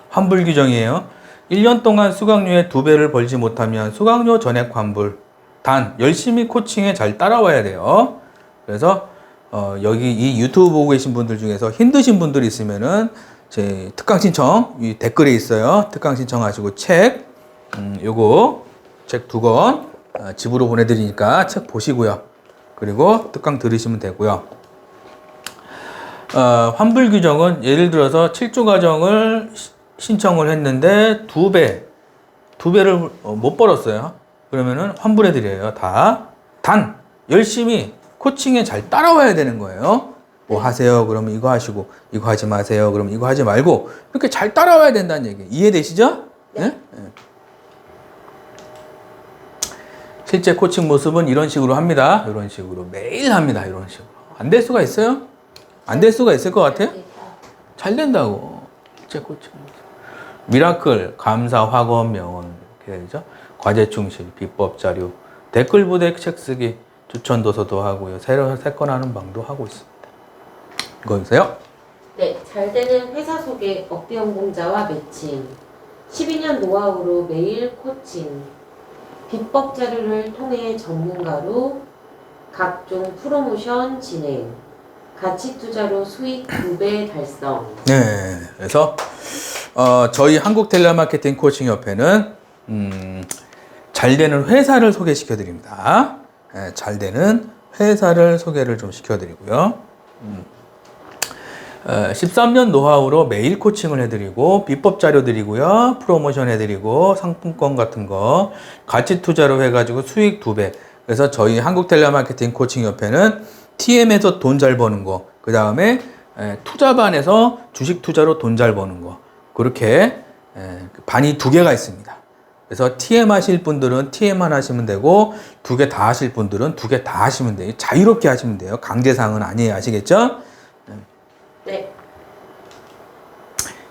환불 규정이에요. 1년 동안 수강료의 2배를 벌지 못하면 수강료 전액 환불. 단 열심히 코칭에 잘 따라와야 돼요. 그래서 여기 이 유튜브 보고 계신 분들 중에서 힘드신 분들이 있으면은 제 특강 신청 이 댓글에 있어요. 특강 신청하시고 요거 책 2권 집으로 보내드리니까 책 보시고요. 그리고 특강 들으시면 되고요. 환불 규정은 예를 들어서 7주 과정을 신청을 했는데 2배를 못 벌었어요. 그러면은 환불해 드려요. 단 열심히 코칭에 잘 따라와야 되는 거예요. 뭐 하세요? 그러면 이거 하시고 이거 하지 마세요. 그러면 이거 하지 말고 이렇게 잘 따라와야 된다는 얘기. 이해되시죠? 네? 네? 실제 코칭 모습은 이런 식으로 합니다. 이런 식으로 매일 합니다. 이런 식으로. 안 될 수가 있어요? 안 될 수가 있을 것 같아요? 잘 된다고. 실제 코칭 모습. 미라클, 감사, 확언, 명언 이렇게 되죠. 과제 충실, 비법 자료, 댓글 부대 책 쓰기, 추천 도서도 하고요. 새로 세건하는 방도 하고 있습니다. 이거 보세요. 네, 잘 되는 회사 소개, 억대 연봉자와 매칭, 12년 노하우로 매일 코칭, 비법 자료를 통해 전문가로 각종 프로모션 진행, 가치 투자로 수익 2배 달성. 네, 그래서 저희 한국 텔레마케팅 코칭 협회는 잘 되는 회사를 소개시켜 드립니다. 네, 잘 되는 회사를 소개를 좀 시켜 드리고요. 13년 노하우로 매일 코칭을 해드리고 비법 자료 드리고요. 프로모션 해드리고 상품권 같은 거 가치 투자로 해가지고 수익 2배. 그래서 저희 한국 텔레마케팅 코칭 협회는 TM에서 돈 잘 버는 거, 그 다음에 투자반에서 주식 투자로 돈 잘 버는 거, 그렇게 반이 2개가 있습니다. 그래서 TM 하실 분들은 TM만 하시면 되고 2개 다 하실 분들은 2개 다 하시면 돼요. 자유롭게 하시면 돼요. 강제사항은 아니에요. 아시겠죠? 네.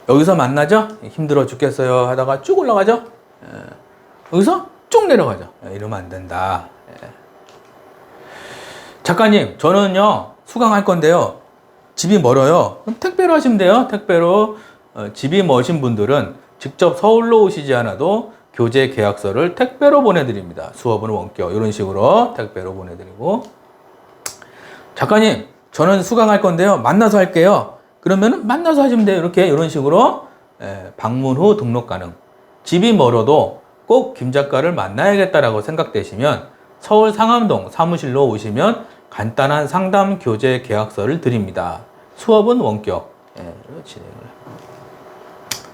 여기서 만나죠? 힘들어 죽겠어요 하다가 쭉 올라가죠? 여기서 쭉 내려가죠? 이러면 안 된다. 작가님, 저는요 수강할 건데요 집이 멀어요. 그럼 택배로 하시면 돼요. 택배로. 집이 머신 분들은 직접 서울로 오시지 않아도 교재 계약서를 택배로 보내드립니다. 수업은 원격 이런 식으로 택배로 보내드리고. 작가님, 저는 수강할 건데요 만나서 할게요. 그러면은 만나서 하시면 돼요. 이렇게 이런 식으로 방문 후 등록 가능. 집이 멀어도 꼭 김 작가를 만나야겠다라고 생각되시면 서울 상암동 사무실로 오시면 간단한 상담 교재 계약서를 드립니다. 수업은 원격. 진행을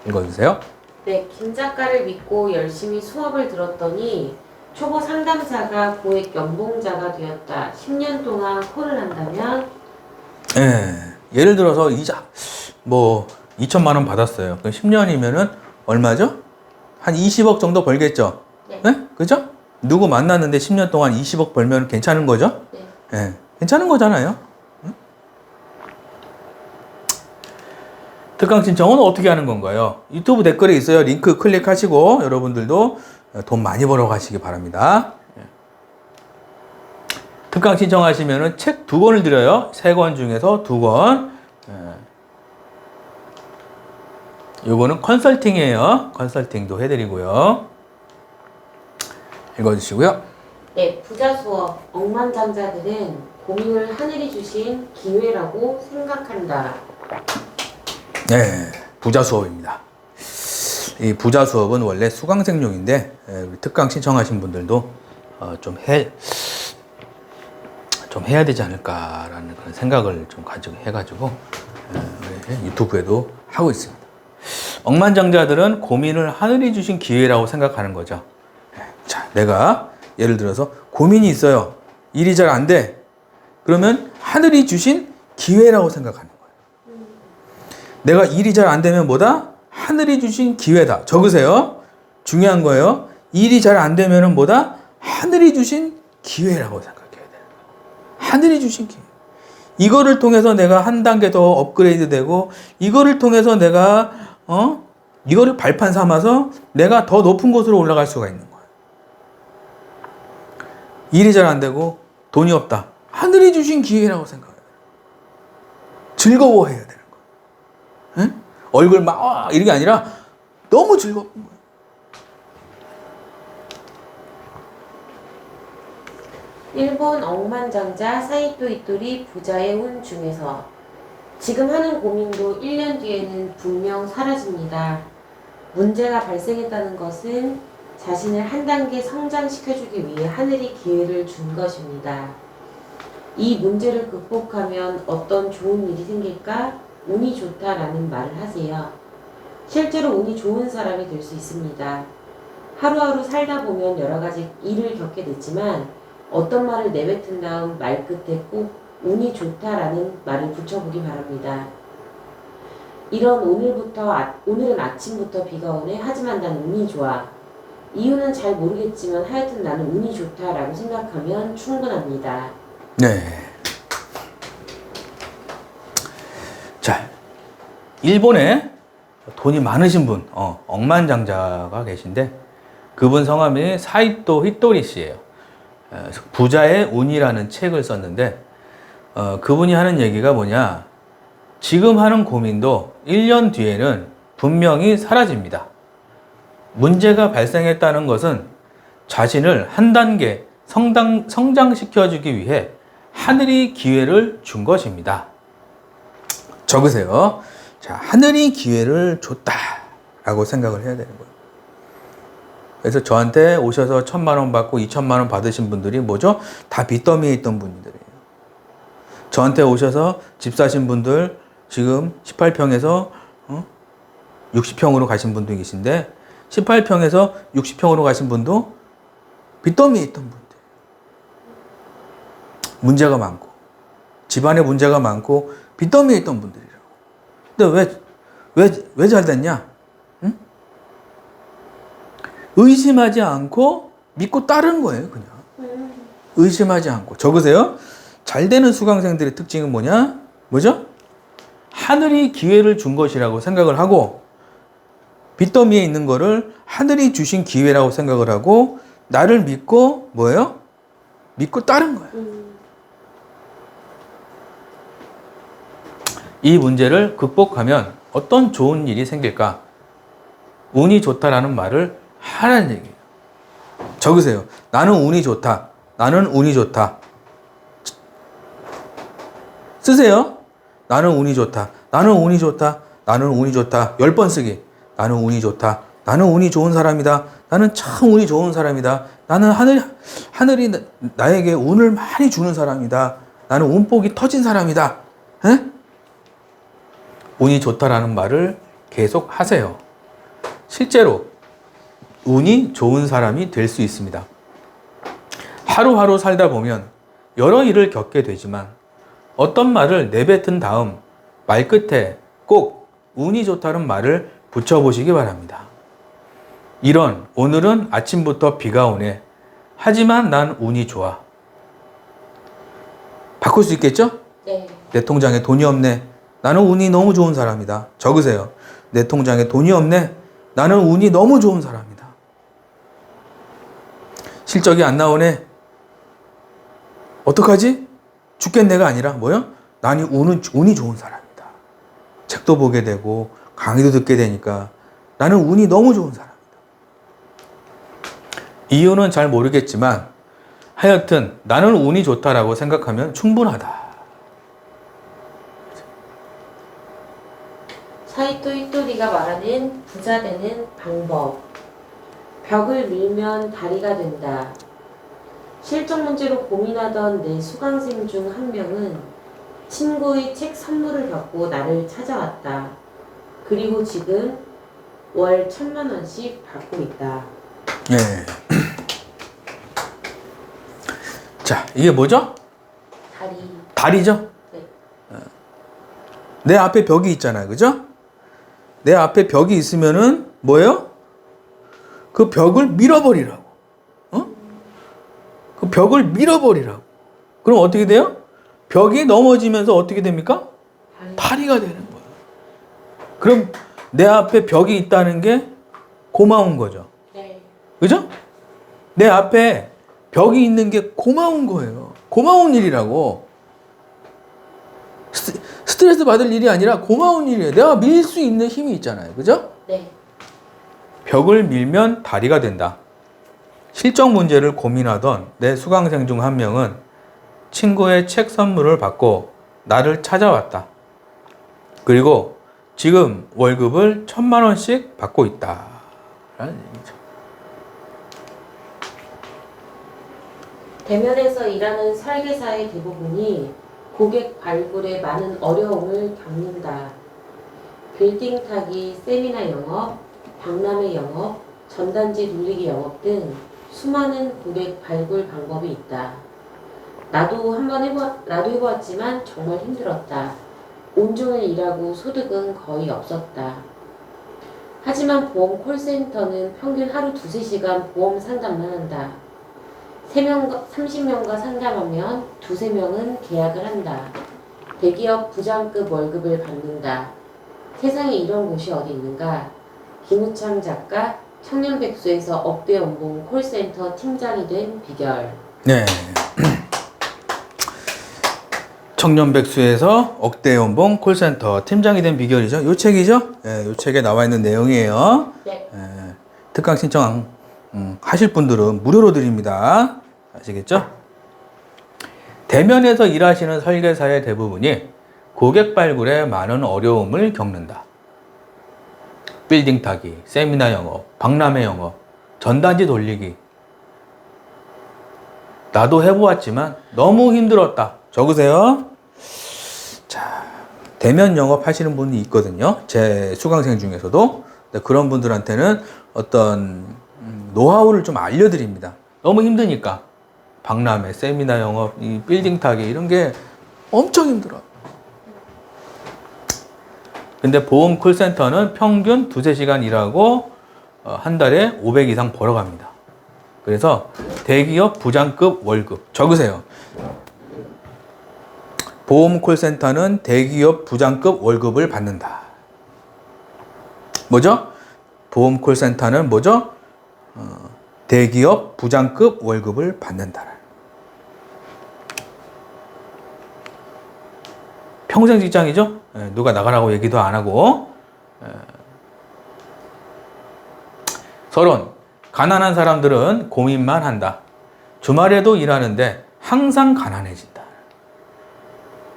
읽어주세요. 네, 김 작가를 믿고 열심히 수업을 들었더니 초보 상담사가 고액 연봉자가 되었다. 10년 동안 콜을 한다면 예를 들어서 이자 뭐 2천만 원 받았어요. 그럼 10년이면은 얼마죠? 한 20억 정도 벌겠죠? 네. 그죠? 누구 만났는데 10년 동안 20억 벌면 괜찮은 거죠? 네. 괜찮은 거잖아요. 특강 신청은 어떻게 하는 건가요? 유튜브 댓글에 있어요. 링크 클릭하시고 여러분들도 돈 많이 벌어 가시기 바랍니다. 특강 신청하시면은 책 2권을 드려요. 3권 중에서 2권. 요거는 컨설팅이에요. 컨설팅도 해드리고요. 읽어주시고요. 네, 부자 수업. 억만장자들은 고민을 하늘이 주신 기회라고 생각한다. 네, 부자 수업입니다. 이 부자 수업은 원래 수강생용인데 우리 특강 신청하신 분들도 좀 해야 되지 않을까라는 그런 생각을 좀 가지고 해가지고 유튜브에도 하고 있습니다. 억만장자들은 고민을 하늘이 주신 기회라고 생각하는 거죠. 자, 내가 예를 들어서 고민이 있어요. 일이 잘 안 돼. 그러면 하늘이 주신 기회라고 생각하는 거예요. 내가 일이 잘 안 되면 뭐다? 하늘이 주신 기회다. 적으세요. 중요한 거예요. 일이 잘 안 되면 뭐다? 하늘이 주신 기회라고 생각해야 돼요. 하늘이 주신 기회. 이거를 통해서 내가 한 단계 더 업그레이드 되고, 이거를 통해서 내가 이거를 발판 삼아서 내가 더 높은 곳으로 올라갈 수가 있는 거야. 일이 잘 안 되고 돈이 없다. 하늘이 주신 기회라고 생각해요. 즐거워해야 되는 거야. 응? 얼굴 막 이런 게 아니라 너무 즐거운 거야. 일본 억만장자 사이토 이토리 부자의 운 중에서 지금 하는 고민도 1년 뒤에는 분명 사라집니다. 문제가 발생했다는 것은 자신을 한 단계 성장시켜주기 위해 하늘이 기회를 준 것입니다. 이 문제를 극복하면 어떤 좋은 일이 생길까? 운이 좋다라는 말을 하세요. 실제로 운이 좋은 사람이 될 수 있습니다. 하루하루 살다 보면 여러 가지 일을 겪게 됐지만 어떤 말을 내뱉은 다음 말 끝에 꼭 운이 좋다라는 말을 붙여보기 바랍니다. 이런 오늘은 아침부터 비가 오네. 하지만 난 운이 좋아. 이유는 잘 모르겠지만 하여튼 나는 운이 좋다라고 생각하면 충분합니다. 네. 자, 일본에 돈이 많으신 분, 억만장자가 계신데 그분 성함이 사이토 히토리 씨예요. 부자의 운이라는 책을 썼는데 그분이 하는 얘기가 뭐냐? 지금 하는 고민도 1년 뒤에는 분명히 사라집니다. 문제가 발생했다는 것은 자신을 한 단계 성장시켜주기 위해 하늘이 기회를 준 것입니다. 적으세요. 자, 하늘이 기회를 줬다라고 생각을 해야 되는 거예요. 그래서 저한테 오셔서 1,000만 원 받고 2,000만 원 받으신 분들이 뭐죠? 다 빚더미에 있던 분들이에요. 저한테 오셔서 집 사신 분들 지금 18평에서 60평으로 가신 분도 계신데 18평에서 60평으로 가신 분도 빚더미에 있던 분들. 문제가 많고 집안에 문제가 많고 빚더미에 있던 분들이라고. 근데 왜 잘 됐냐? 응? 의심하지 않고 믿고 따르는 거예요, 그냥. 의심하지 않고. 적으세요. 잘 되는 수강생들의 특징은 뭐냐? 뭐죠? 하늘이 기회를 준 것이라고 생각을 하고 빚더미에 있는 거를 하늘이 주신 기회라고 생각을 하고 나를 믿고 뭐예요? 믿고 따른 거예요. 이 문제를 극복하면 어떤 좋은 일이 생길까? 운이 좋다라는 말을 하라는 얘기예요. 적으세요. 나는 운이 좋다. 나는 운이 좋다. 쓰세요. 나는 운이 좋다. 나는 운이 좋다. 나는 운이 좋다. 10번 쓰기. 나는 운이 좋다. 나는 운이 좋은 사람이다. 나는 참 운이 좋은 사람이다. 나는 하늘이 나에게 운을 많이 주는 사람이다. 나는 운복이 터진 사람이다. 에? 운이 좋다라는 말을 계속 하세요. 실제로 운이 좋은 사람이 될 수 있습니다. 하루하루 살다 보면 여러 일을 겪게 되지만 어떤 말을 내뱉은 다음 말 끝에 꼭 운이 좋다는 말을 붙여보시기 바랍니다. 이런 오늘은 아침부터 비가 오네. 하지만 난 운이 좋아. 바꿀 수 있겠죠? 네. 내 통장에 돈이 없네. 나는 운이 너무 좋은 사람이다. 적으세요. 내 통장에 돈이 없네. 나는 운이 너무 좋은 사람이다. 실적이 안 나오네. 어떡하지? 죽겠네가 아니라 뭐요? 나는 운이 좋은 사람이다. 책도 보게 되고 강의도 듣게 되니까 나는 운이 너무 좋은 사람이다. 이유는 잘 모르겠지만 하여튼 나는 운이 좋다라고 생각하면 충분하다. 사이토 히토리가 말하는 부자 되는 방법. 벽을 밀면 다리가 된다. 실적 문제로 고민하던 내 수강생 중 한 명은 친구의 책 선물을 받고 나를 찾아왔다. 그리고 지금 월 1,000만 원씩 받고 있다. 예. 자, 이게 뭐죠? 다리. 다리죠? 네. 내 앞에 벽이 있잖아요. 그죠? 내 앞에 벽이 있으면은 뭐예요? 그 벽을 밀어버리라고. 그 벽을 밀어버리라고. 그럼 어떻게 돼요? 벽이 넘어지면서 어떻게 됩니까? 다리가 되는 거예요. 그럼 내 앞에 벽이 있다는 게 고마운 거죠. 네. 그죠? 내 앞에 벽이 있는 게 고마운 거예요. 고마운 일이라고. 스트레스 받을 일이 아니라 고마운 일이에요. 내가 밀 수 있는 힘이 있잖아요. 그죠? 네. 벽을 밀면 다리가 된다. 실적 문제를 고민하던 내 수강생 중 한 명은 친구의 책 선물을 받고 나를 찾아왔다. 그리고 지금 월급을 1,000만 원씩 받고 있다. 라는 얘기죠. 대면에서 일하는 설계사의 대부분이 고객 발굴에 많은 어려움을 겪는다. 빌딩 타기, 세미나 영업, 박람회 영업, 전단지 돌리기 영업 등 수많은 고객 발굴 방법이 있다. 나도 해보았지만 정말 힘들었다. 온종일 일하고 소득은 거의 없었다. 하지만 보험 콜센터는 평균 하루 2~3시간 보험 상담만 한다. 30명과 상담하면 2~3명은 계약을 한다. 대기업 부장급 월급을 받는다. 세상에 이런 곳이 어디 있는가? 김우창 작가, 청년백수에서 억대 연봉 콜센터 팀장이 된 비결. 네. 청년백수에서 억대 연봉 콜센터 팀장이 된 비결이죠. 요 책이죠? 예, 요 책에 나와 있는 내용이에요. 네. 예, 특강 신청 하실 분들은 무료로 드립니다. 아시겠죠? 대면에서 일하시는 설계사의 대부분이 고객 발굴에 많은 어려움을 겪는다. 빌딩 타기, 세미나 영업, 박람회 영업, 전단지 돌리기. 나도 해보았지만 너무 힘들었다. 적으세요. 자, 대면 영업 하시는 분이 있거든요. 제 수강생 중에서도. 그런 분들한테는 어떤 노하우를 좀 알려드립니다. 너무 힘드니까. 박람회, 세미나 영업, 이 빌딩 타기 이런 게 엄청 힘들어. 근데 보험 콜센터는 평균 2~3시간 일하고 한 달에 500 이상 벌어갑니다. 그래서 대기업 부장급 월급 적으세요. 보험 콜센터는 대기업 부장급 월급을 받는다. 뭐죠? 보험 콜센터는 뭐죠? 대기업 부장급 월급을 받는다. 평생 직장이죠? 누가 나가라고 얘기도 안 하고. 서론. 가난한 사람들은 고민만 한다. 주말에도 일하는데 항상 가난해진다.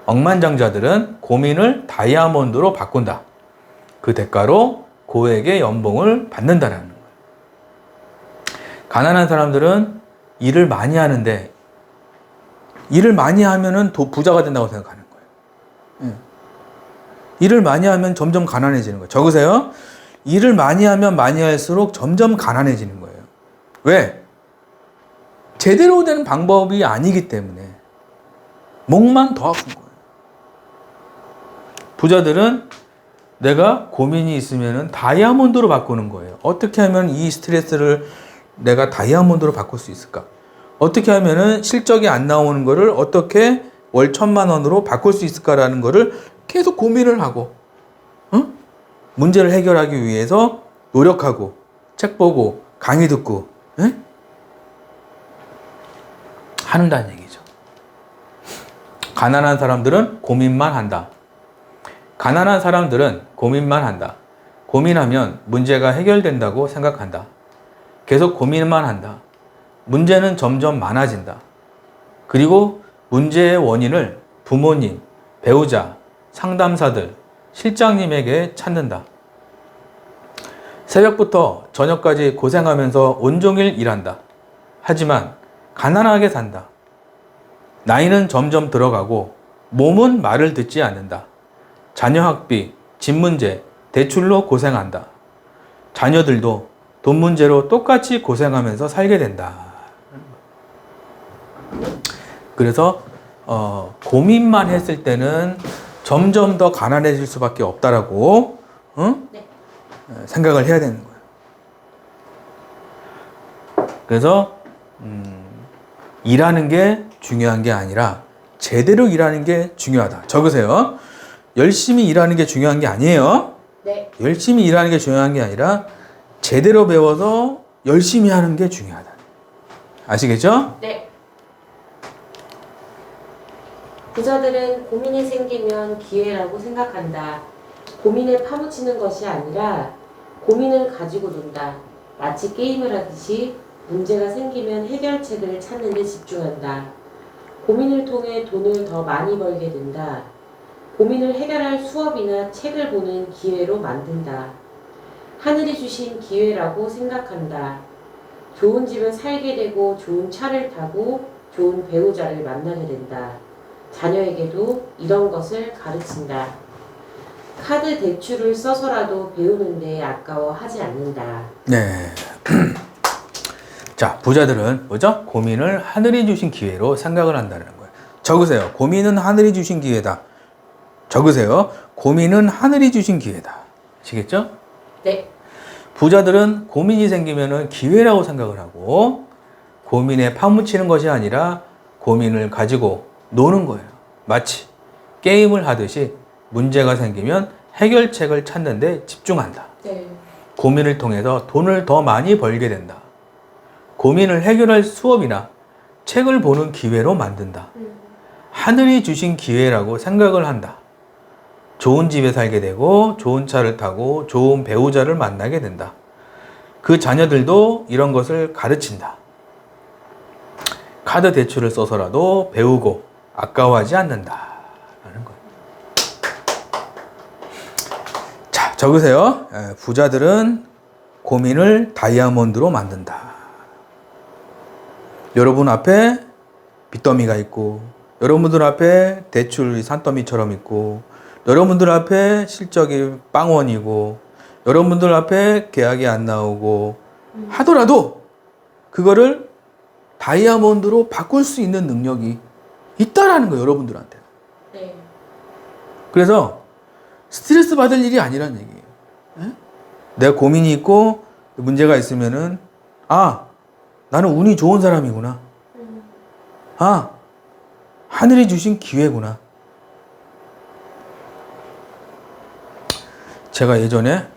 억만장자들은 고민을 다이아몬드로 바꾼다. 그 대가로 고액의 연봉을 받는다라는 거예요. 가난한 사람들은 일을 많이 하는데 일을 많이 하면은 부자가 된다고 생각하는 거예요. 일을 많이 하면 점점 가난해지는 거예요. 적으세요. 일을 많이 하면 많이 할수록 점점 가난해지는 거예요. 왜? 제대로 된 방법이 아니기 때문에 목만 더 아픈 거예요. 부자들은 내가 고민이 있으면 다이아몬드로 바꾸는 거예요. 어떻게 하면 이 스트레스를 내가 다이아몬드로 바꿀 수 있을까? 어떻게 하면은 실적이 안 나오는 거를 어떻게 월 1,000만 원으로 바꿀 수 있을까라는 거를 계속 고민을 하고, 문제를 해결하기 위해서 노력하고, 책 보고, 강의 듣고, 한다는 얘기죠. 가난한 사람들은 고민만 한다. 가난한 사람들은 고민만 한다. 고민하면 문제가 해결된다고 생각한다. 계속 고민만 한다. 문제는 점점 많아진다. 그리고 문제의 원인을 부모님, 배우자, 상담사들, 실장님에게 찾는다. 새벽부터 저녁까지 고생하면서 온종일 일한다. 하지만 가난하게 산다. 나이는 점점 들어가고 몸은 말을 듣지 않는다. 자녀 학비, 집 문제, 대출로 고생한다. 자녀들도 돈 문제로 똑같이 고생하면서 살게 된다. 그래서 고민만 했을 때는 점점 더 가난해질 수밖에 없다라고 네. 생각을 해야 되는 거예요. 그래서 일하는 게 중요한 게 아니라 제대로 일하는 게 중요하다. 적으세요. 열심히 일하는 게 중요한 게 아니에요. 네. 열심히 일하는 게 중요한 게 아니라 제대로 배워서 열심히 하는 게 중요하다. 아시겠죠? 네. 부자들은 고민이 생기면 기회라고 생각한다. 고민에 파묻히는 것이 아니라 고민을 가지고 논다. 마치 게임을 하듯이 문제가 생기면 해결책을 찾는 데 집중한다. 고민을 통해 돈을 더 많이 벌게 된다. 고민을 해결할 수업이나 책을 보는 기회로 만든다. 하늘이 주신 기회라고 생각한다. 좋은 집에 살게 되고 좋은 차를 타고 좋은 배우자를 만나게 된다. 자녀에게도 이런 것을 가르친다. 카드 대출을 써서라도 배우는데 아까워하지 않는다. 네. 자, 부자들은 뭐죠? 고민을 하늘이 주신 기회로 생각을 한다는 거예요. 적으세요. 고민은 하늘이 주신 기회다. 적으세요. 고민은 하늘이 주신 기회다. 아시겠죠? 네. 부자들은 고민이 생기면 기회라고 생각을 하고 고민에 파묻히는 것이 아니라 고민을 가지고 노는 거예요. 마치 게임을 하듯이 문제가 생기면 해결책을 찾는 데 집중한다. 네. 고민을 통해서 돈을 더 많이 벌게 된다. 고민을 해결할 수업이나 책을 보는 기회로 만든다. 하늘이 주신 기회라고 생각을 한다. 좋은 집에 살게 되고 좋은 차를 타고 좋은 배우자를 만나게 된다. 그 자녀들도 이런 것을 가르친다. 카드 대출을 써서라도 배우고 아까워하지 않는다. 라는 거예요. 자, 적으세요. 부자들은 고민을 다이아몬드로 만든다. 여러분 앞에 빚더미가 있고 여러분들 앞에 대출 산더미처럼 있고 여러분들 앞에 실적이 빵원이고 여러분들 앞에 계약이 안 나오고 하더라도 그거를 다이아몬드로 바꿀 수 있는 능력이 있다라는 거예요, 여러분들한테. 네. 그래서 스트레스 받을 일이 아니란 얘기예요. 예? 내가 고민이 있고 문제가 있으면은 나는 운이 좋은 사람이구나. 하늘이 주신 기회구나. 제가 예전에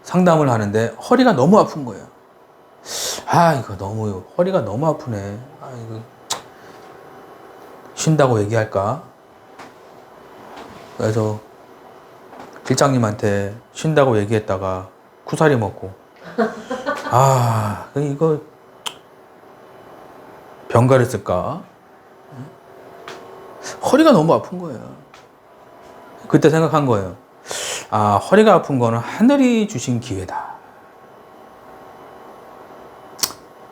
상담을 하는데 허리가 너무 아픈 거예요. 이거 허리가 너무 아프네. 이거 쉰다고 얘기할까? 그래서 실장님한테 쉰다고 얘기했다가 쿠사리 먹고 이거 병가를 쓸까? 허리가 너무 아픈 거예요. 그때 생각한 거예요. 허리가 아픈 거는 하늘이 주신 기회다.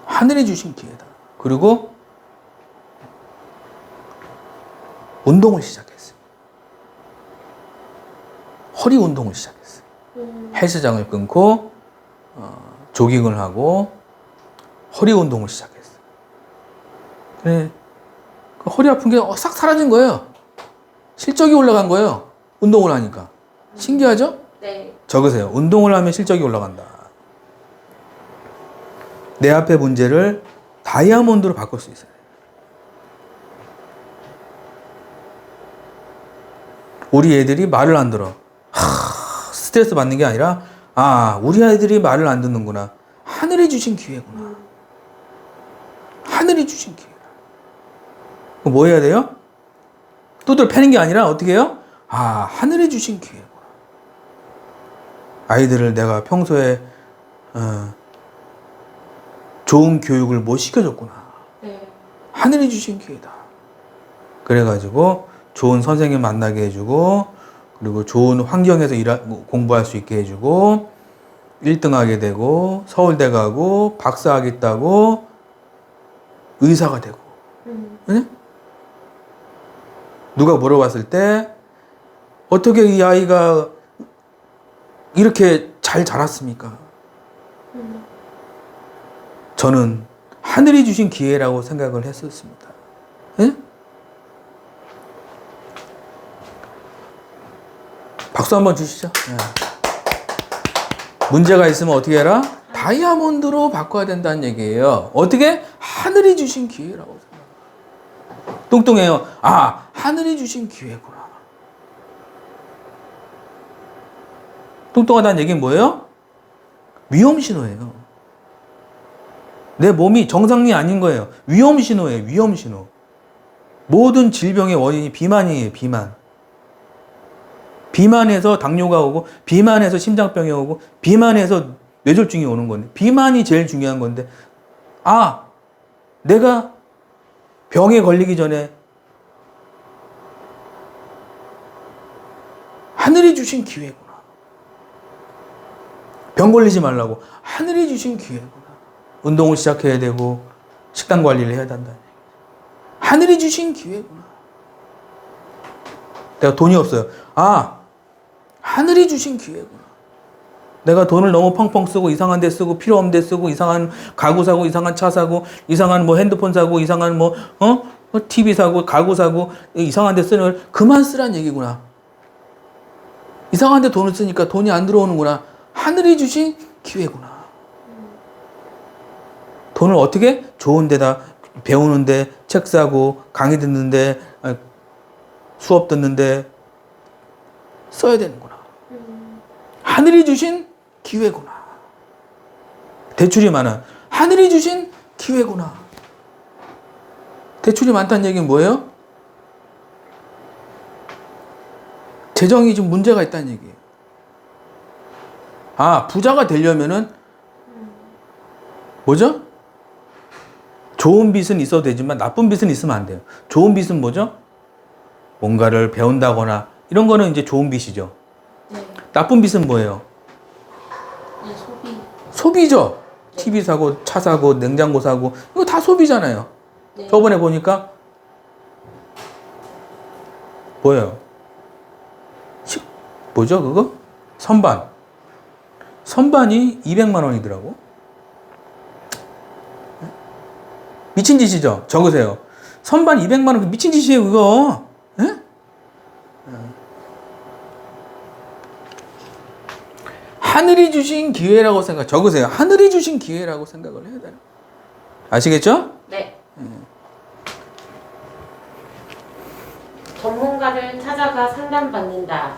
하늘이 주신 기회다. 그리고 운동을 시작했어요. 허리 운동을 시작했어요. 헬스장을 끊고 조깅을 하고 허리 운동을 시작했어요. 그래, 허리 아픈 게 싹 사라진 거예요. 실적이 올라간 거예요. 운동을 하니까. 신기하죠? 네. 적으세요. 운동을 하면 실적이 올라간다. 내 앞의 문제를 다이아몬드로 바꿀 수 있어요. 우리 애들이 말을 안 들어. 스트레스 받는 게 아니라 우리 아이들이 말을 안 듣는구나. 하늘이 주신 기회구나. 하늘이 주신 기회. 그럼 뭐 해야 돼요? 두들 패는 게 아니라 어떻게 해요? 하늘이 주신 기회구나. 아이들을 내가 평소에 좋은 교육을 못 시켜줬구나. 네. 하늘이 주신 기회다. 그래가지고 좋은 선생님 만나게 해주고 그리고 좋은 환경에서 공부할 수 있게 해주고 1등 하게 되고 서울대 가고 박사학위 따고 의사가 되고 네? 누가 물어봤을 때 어떻게 이 아이가 이렇게 잘 자랐습니까? 저는 하늘이 주신 기회라고 생각을 했었습니다. 네? 박수 한번 주시죠. 네. 문제가 있으면 어떻게 해라? 다이아몬드로 바꿔야 된다는 얘기예요. 어떻게? 하늘이 주신 기회라고 생각해요. 뚱뚱해요. 하늘이 주신 기회구나. 뚱뚱하다는 얘기는 뭐예요? 위험 신호예요. 내 몸이 정상이 아닌 거예요. 위험 신호예요. 위험 신호. 모든 질병의 원인이 비만이에요. 비만. 비만해서 당뇨가 오고, 비만해서 심장병이 오고, 비만해서 뇌졸중이 오는 건데, 비만이 제일 중요한 건데, 아, 내가 병에 걸리기 전에 하늘이 주신 기회구나. 병 걸리지 말라고 하늘이 주신 기회구나. 운동을 시작해야 되고 식단 관리를 해야 된다. 하늘이 주신 기회구나. 내가 돈이 없어요. 아, 하늘이 주신 기회구나. 내가 돈을 너무 펑펑 쓰고 이상한 데 쓰고 필요 없는 데 쓰고 이상한 가구 사고 이상한 차 사고 이상한 뭐 핸드폰 사고 이상한 뭐 TV 사고 가구 사고 이상한 데 쓰는 걸 그만 쓰란 얘기구나. 이상한 데 돈을 쓰니까 돈이 안 들어오는구나. 하늘이 주신 기회구나. 돈을 어떻게? 좋은 데다 배우는데 책 사고 강의 듣는데 수업 듣는데 써야 되는구나. 하늘이 주신 기회구나. 대출이 많아. 하늘이 주신 기회구나. 대출이 많다는 얘기는 뭐예요? 재정이 좀 문제가 있다는 얘기예요. 아, 부자가 되려면은 뭐죠? 좋은 빚은 있어도 되지만 나쁜 빚은 있으면 안 돼요. 좋은 빚은 뭐죠? 뭔가를 배운다거나 이런 거는 이제 좋은 빚이죠. 네. 나쁜 빚은 뭐예요? 네, 소비. 소비죠. TV 사고, 차 사고, 냉장고 사고 이거 다 소비잖아요. 네. 저번에 보니까 뭐예요? 뭐죠 그거? 선반이 200만 원이더라고. 미친 짓이죠. 적으세요. 선반 200만 원 미친 짓이에요 그거. 에? 하늘이 주신 기회라고 적으세요. 하늘이 주신 기회라고 생각을 해야 돼요. 아시겠죠? 네. 전문가를 찾아가 상담받는다.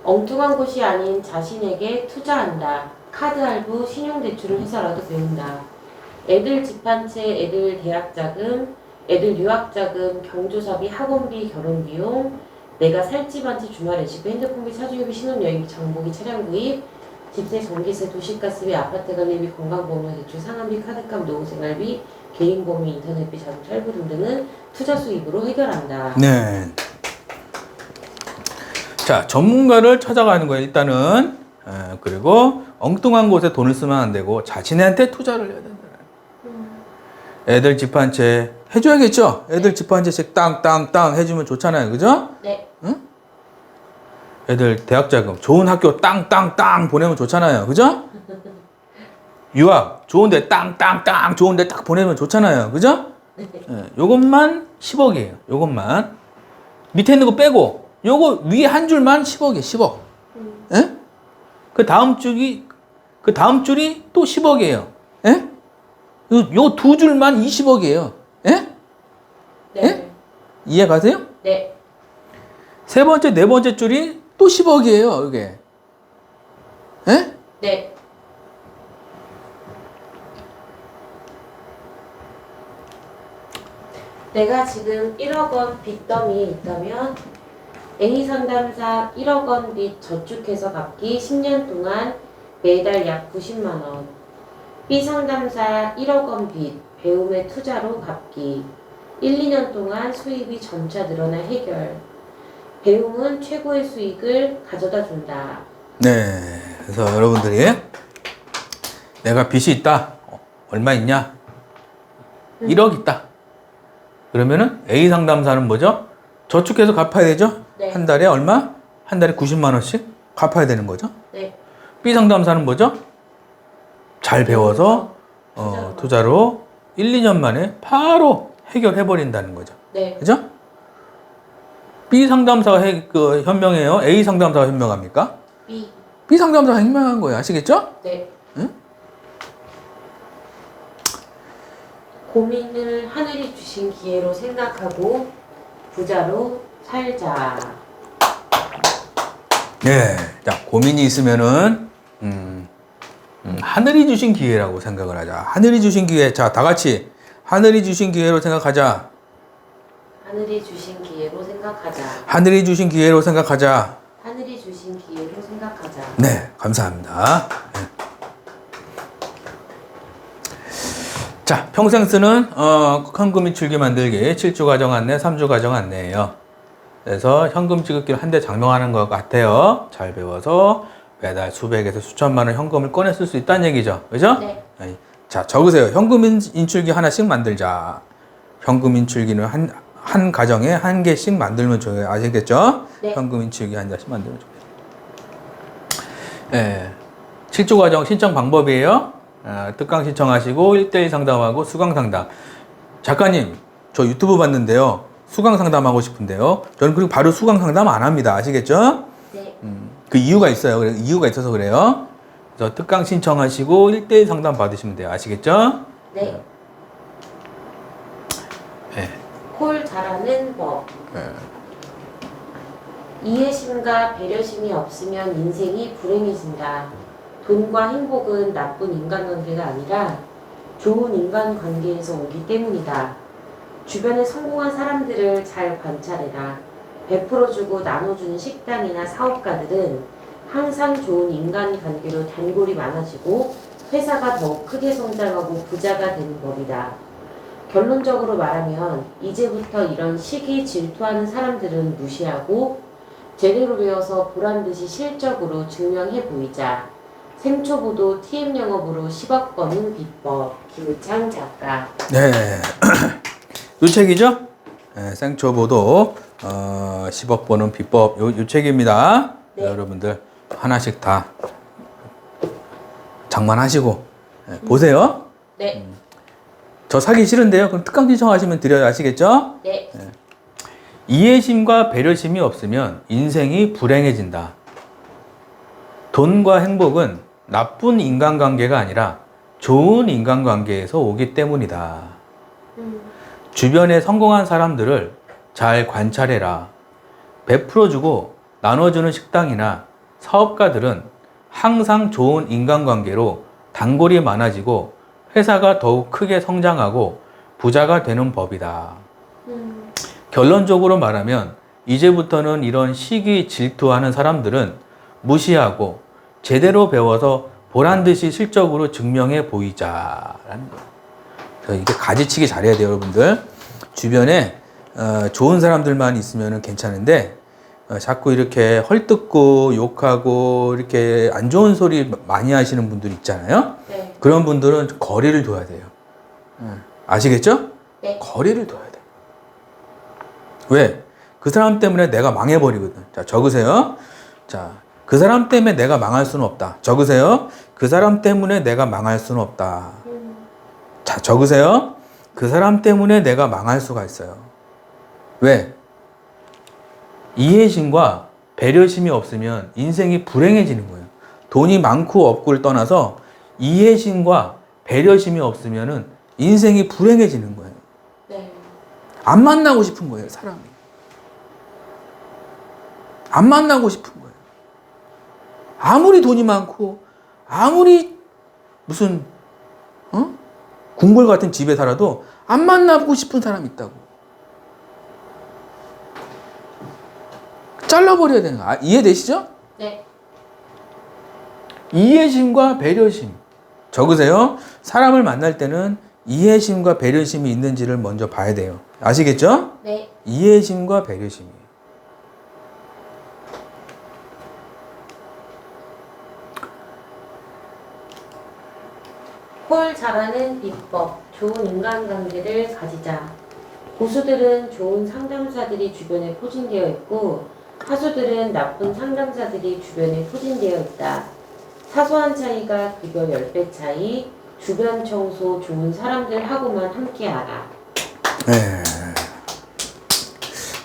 엉뚱한 곳이 아닌 자신에게 투자한다. 카드 할부, 신용대출을 해서라도 배운다. 애들 집 한 채, 애들 대학자금, 애들 유학자금, 경조사비, 학원비, 결혼비용, 내가 살 집 한 채, 주말 외식비, 핸드폰비, 차주요비, 신혼여행비, 장보기, 차량 구입, 집세, 전기세, 도시가스비, 아파트 관리비, 건강보험료 대출, 상환비, 카드값, 노후생활비, 개인보험료, 인터넷비, 자동차 할부 등등은 투자 수입으로 해결한다. 네. 자, 전문가를 찾아가는 거예요. 일단은 그리고 엉뚱한 곳에 돈을 쓰면 안 되고 자신한테 투자를 해야 된다. 애들 집 한 채 해줘야겠죠? 애들 집 한 채씩 땅땅땅 해주면 좋잖아요. 그죠? 네. 응? 애들 대학자금 좋은 학교 땅땅땅 보내면 좋잖아요. 그죠? 유학 좋은데 땅땅땅 좋은데 딱 보내면 좋잖아요. 그죠? 요것만 10억이에요. 요것만 밑에 있는 거 빼고 요거 위에 한 줄만 10억이에요. 10억. 예? 그 다음 줄이 또 10억이에요. 예? 요 두 줄만 20억이에요. 예? 네. 예? 이해 가세요? 네. 세 번째, 네 번째 줄이 또 10억이에요. 이게. 예? 네. 내가 지금 1억 원 빚더미에 있다면 A 상담사 1억 원 빚 저축해서 갚기 10년 동안 매달 약 90만 원. B 상담사 1억 원 빚 배움의 투자로 갚기 1, 2년 동안 수입이 점차 늘어나 해결. 배움은 최고의 수익을 가져다 준다. 네. 그래서 여러분들이 내가 빚이 있다. 얼마 있냐? 1억 있다. 그러면은 A 상담사는 뭐죠? 저축해서 갚아야 되죠? 네. 한 달에 얼마? 한 달에 90만 원씩 갚아야 되는 거죠? 네. B 상담사는 뭐죠? 잘 배워서 투자로 1, 2년 만에 바로 해결해 버린다는 거죠. 네. 그죠? B 상담사가 현명해요? A 상담사가 현명합니까? B. B 상담사가 현명한 거예요. 아시겠죠? 네. 응? 고민을 하늘이 주신 기회로 생각하고 부자로 살자. 네. 자, 고민이 있으면은, 하늘이 주신 기회라고 생각을 하자. 하늘이 주신 기회. 자, 다 같이 하늘이 주신 기회로 생각하자. 하늘이 주신 기회로 생각하자. 하늘이 주신 기회로 생각하자. 하늘이 주신 기회로 생각하자. 네, 감사합니다. 네. 자, 평생 쓰는 현금 인출기 만들기 7주 과정 안내, 3주 과정 안내예요. 그래서 현금 지급기를 한 대 장명하는 것 같아요. 잘 배워서 매달 수백에서 수천만 원 현금을 꺼내 쓸 수 있다는 얘기죠. 그죠? 네. 자, 적으세요. 현금 인출기 하나씩 만들자. 현금 인출기는 한 가정에 한 개씩 만들면 좋아요. 아시겠죠? 네. 현금 인출기 한 개씩 만들면 좋아요. 예. 7주 과정 신청 방법이에요. 특강 신청하시고 1대1 상담하고 수강 상담. 작가님, 저 유튜브 봤는데요. 수강 상담하고 싶은데요. 저는 그리고 바로 수강 상담 안 합니다. 아시겠죠? 네. 그 이유가 있어요. 이유가 있어서 그래요. 그래서 특강 신청하시고 1대1 상담 받으시면 돼요. 아시겠죠? 네. 네. 콜 잘하는 법. 네. 이해심과 배려심이 없으면 인생이 불행해진다. 돈과 행복은 나쁜 인간관계가 아니라 좋은 인간관계에서 오기 때문이다. 주변에 성공한 사람들을 잘 관찰해라. 베풀어주고 나눠주는 식당이나 사업가들은 항상 좋은 인간관계로 단골이 많아지고 회사가 더욱 크게 성장하고 부자가 되는 법이다. 결론적으로 말하면 이제부터 이런 시기 질투하는 사람들은 무시하고 제대로 배워서 보란듯이 실적으로 증명해 보이자. 생초보도 TM 영업으로 10억 버는 비법. 김우창 작가. 네. 요 책이죠? 네, 생초보도 10억 버는 비법. 요 책입니다. 네. 여러분들 하나씩 다 장만하시고 보세요. 네. 저 사기 싫은데요. 그럼 특강 신청하시면 드려요. 아시겠죠? 네. 이해심과 배려심이 없으면 인생이 불행해진다. 돈과 행복은 나쁜 인간관계가 아니라 좋은 인간관계에서 오기 때문이다. 주변에 성공한 사람들을 잘 관찰해라. 베풀어주고 나눠주는 식당이나 사업가들은 항상 좋은 인간관계로 단골이 많아지고 회사가 더욱 크게 성장하고 부자가 되는 법이다. 결론적으로 말하면 이제부터는 이런 시기 질투하는 사람들은 무시하고 제대로 배워서 보란듯이 실적으로 증명해 보이자라는 거예요. 그래서 이게 가지치기 잘해야 돼요, 여러분들. 주변에 좋은 사람들만 있으면 괜찮은데 자꾸 이렇게 헐뜯고 욕하고 이렇게 안 좋은 소리 많이 하시는 분들 있잖아요. 네. 그런 분들은 거리를 둬야 돼요. 아시겠죠? 네. 거리를 둬야 돼. 왜? 그 사람 때문에 내가 망해버리거든. 자, 적으세요. 자, 그 사람 때문에 내가 망할 수는 없다. 적으세요. 그 사람 때문에 내가 망할 수는 없다. 자, 적으세요. 그 사람 때문에 내가 망할 수가 있어요. 왜? 이해심과 배려심이 없으면 인생이 불행해지는 거예요. 돈이 많고 없고를 떠나서 이해심과 배려심이 없으면 인생이 불행해지는 거예요. 네. 안 만나고 싶은 거예요, 사람이. 안 만나고 싶은 거예요. 아무리 돈이 많고, 아무리 무슨, 궁궐 같은 집에 살아도 안 만나고 싶은 사람이 있다고. 잘라버려야 되는 거야. 이해되시죠? 네. 이해심과 배려심. 적으세요. 사람을 만날 때는 이해심과 배려심이 있는지를 먼저 봐야 돼요. 아시겠죠? 네. 이해심과 배려심이에요. 콜 잘하는 비법. 좋은 인간관계를 가지자. 고수들은 좋은 상담사들이 주변에 포진되어 있고 하수들은 나쁜 상담사들이 주변에 포진되어 있다. 사소한 차이가 급여 10배 차이. 주변 청소 좋은 사람들하고만 함께하라. 네.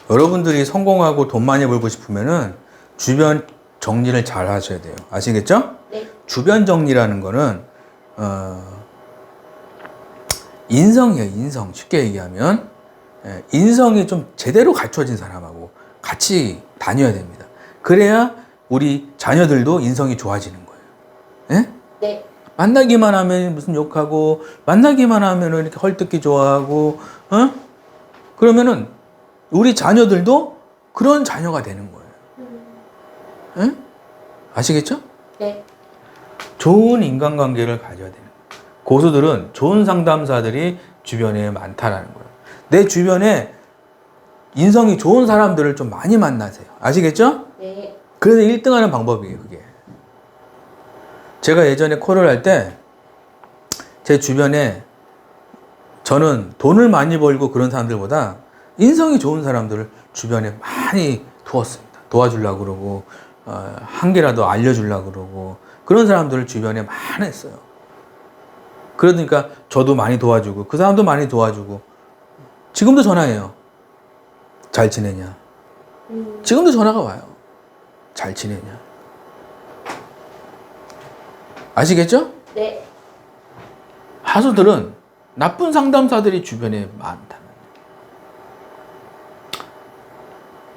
여러분들이 성공하고 돈 많이 벌고 싶으면은 주변 정리를 잘 하셔야 돼요. 아시겠죠? 네. 주변 정리라는 거는 인성이에요. 인성. 쉽게 얘기하면 인성이 좀 제대로 갖춰진 사람하고 같이 다녀야 됩니다. 그래야 우리 자녀들도 인성이 좋아지는 거예요. 예? 네. 만나기만 하면 무슨 욕하고, 만나기만 하면 이렇게 헐뜯기 좋아하고, 어? 그러면은 우리 자녀들도 그런 자녀가 되는 거예요. 예? 아시겠죠? 네. 좋은 인간관계를 가져야 되는 거예요. 고수들은 좋은 상담사들이 주변에 많다라는 거예요. 내 주변에 인성이 좋은 사람들을 좀 많이 만나세요. 아시겠죠? 네. 그래서 1등 하는 방법이에요, 그게. 제가 예전에 콜을 할 때, 제 주변에 저는 돈을 많이 벌고 그런 사람들보다 인성이 좋은 사람들을 주변에 많이 두었습니다. 도와주려고 그러고, 한 개라도 알려주려고 그러고, 그런 사람들을 주변에 많이 했어요. 그러니까 저도 많이 도와주고, 그 사람도 많이 도와주고, 지금도 전화해요. 잘 지내냐? 지금도 전화가 와요. 잘 지내냐? 아시겠죠? 네. 하수들은 나쁜 상담사들이 주변에 많다.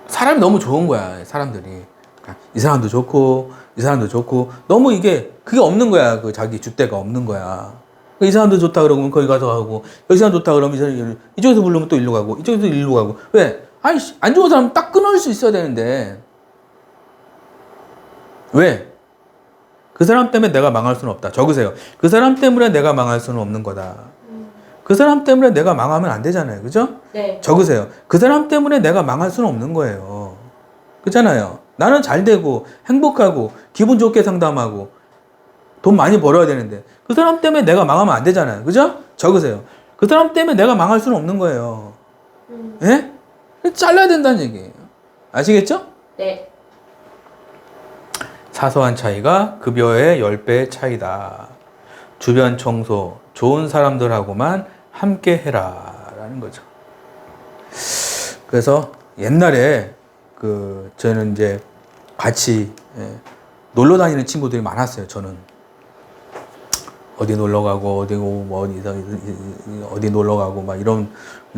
사람이 너무 좋은 거야, 사람들이. 그러니까 이 사람도 좋고, 이 사람도 좋고, 너무 그게 없는 거야. 그 자기 줏대가 없는 거야. 이 사람도 좋다 그러면 거기 가서 하고, 이 사람 좋다 그러면 이쪽에서 부르면 또 일로 가고, 이쪽에서 일로 가고. 왜? 아니, 안 좋은 사람 딱 끊을 수 있어야 되는데. 왜? 그 사람 때문에 내가 망할 수는 없다. 적으세요. 그 사람 때문에 내가 망할 수는 없는 거다. 그 사람 때문에 내가 망하면 안 되잖아요. 그죠? 네. 적으세요. 그 사람 때문에 내가 망할 수는 없는 거예요. 그렇잖아요. 나는 잘 되고 행복하고 기분 좋게 상담하고 돈 많이 벌어야 되는데 그 사람 때문에 내가 망하면 안 되잖아요. 그죠? 적으세요. 그 사람 때문에 내가 망할 수는 없는 거예요. 예? 잘라야 된다는 얘기예요. 아시겠죠? 네. 사소한 차이가 급여의 10배의 차이다. 주변 청소, 좋은 사람들하고만 함께 해라. 라는 거죠. 그래서 옛날에 저는 이제 같이 놀러 다니는 친구들이 많았어요. 저는. 어디 놀러 가고, 어디 놀러 가고, 막 이런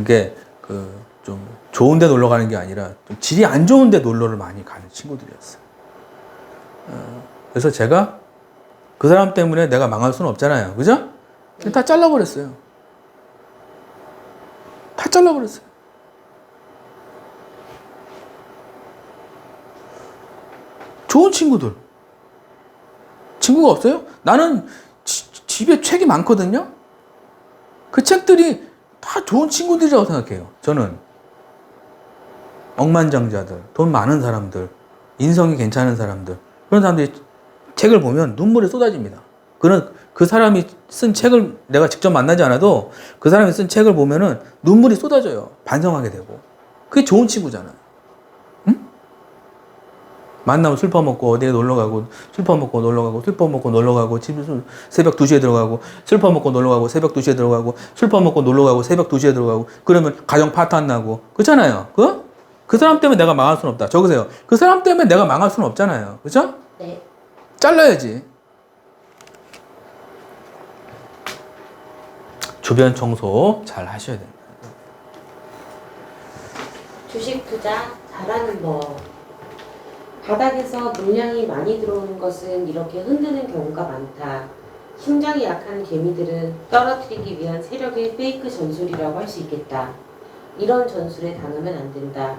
게 좀 좋은 데 놀러 가는 게 아니라 좀 질이 안 좋은 데 놀러를 많이 가는 친구들이었어요. 그래서 제가 그 사람 때문에 내가 망할 수는 없잖아요. 그죠? 다 잘라버렸어요. 다 잘라버렸어요. 좋은 친구들. 친구가 없어요? 나는 집에 책이 많거든요? 그 책들이 다 좋은 친구들이라고 생각해요. 저는. 억만장자들, 돈 많은 사람들, 인성이 괜찮은 사람들, 그런 사람들이 책을 보면 눈물이 쏟아집니다. 그 사람이 쓴 책을 내가 직접 만나지 않아도 그 사람이 쓴 책을 보면은 눈물이 쏟아져요. 반성하게 되고. 그게 좋은 친구잖아요. 응? 만나면 술 퍼먹고 어디에 놀러 가고, 술 퍼먹고 놀러 가고, 술 퍼먹고 놀러 가고, 집에 새벽 2시에 들어가고, 술 퍼먹고 놀러 가고, 새벽 2시에 들어가고, 술 퍼먹고 놀러 가고, 새벽 2시에 들어가고, 그러면 가정 파탄 나고, 그렇잖아요. 그 사람 때문에 내가 망할 수는 없다. 적으세요. 그 사람 때문에 내가 망할 수는 없잖아요. 그죠? 네. 잘라야지. 주변 청소 잘 하셔야 됩니다. 주식 투자 잘하는 법. 바닥에서 물량이 많이 들어오는 것은 이렇게 흔드는 경우가 많다. 심장이 약한 개미들은 떨어뜨리기 위한 세력의 페이크 전술이라고 할 수 있겠다. 이런 전술에 당하면 안 된다.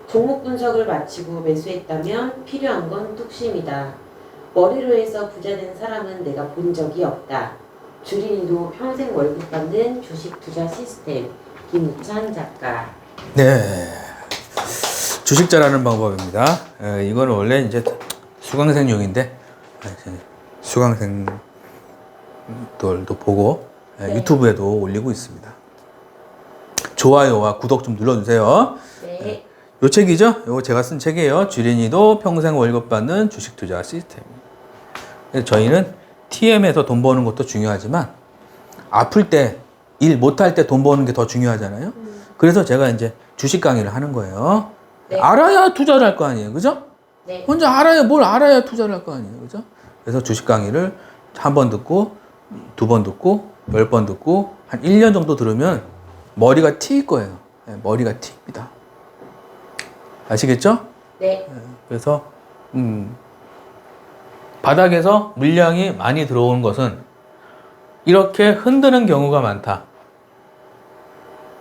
종목 분석을 마치고 매수했다면 필요한 건 뚝심이다. 머리로 해서 부자 된 사람은 내가 본 적이 없다. 주린이도 평생 월급 받는 주식 투자 시스템. 김우찬 작가. 네. 주식 잘하는 방법입니다. 이거는 원래 이제 수강생용인데, 수강생들도 보고 네. 유튜브에도 올리고 있습니다. 좋아요와 구독 좀 눌러주세요. 네. 요 책이죠? 요거 제가 쓴 책이에요. 주린이도 평생 월급 받는 주식 투자 시스템. 저희는 TM에서 돈 버는 것도 중요하지만 아플 때, 일 못할 때 돈 버는 게 더 중요하잖아요. 그래서 제가 이제 주식 강의를 하는 거예요. 네. 알아야 투자를 할 거 아니에요. 그죠? 네. 혼자 알아야 뭘 알아야 투자를 할 거 아니에요. 그죠? 그래서 주식 강의를 한 번 듣고, 2번 듣고, 10번 듣고, 한 1년 정도 들으면 머리가 트일 거예요. 머리가 트입니다. 아시겠죠? 네. 그래서 바닥에서 물량이 많이 들어오는 것은 이렇게 흔드는 경우가 많다.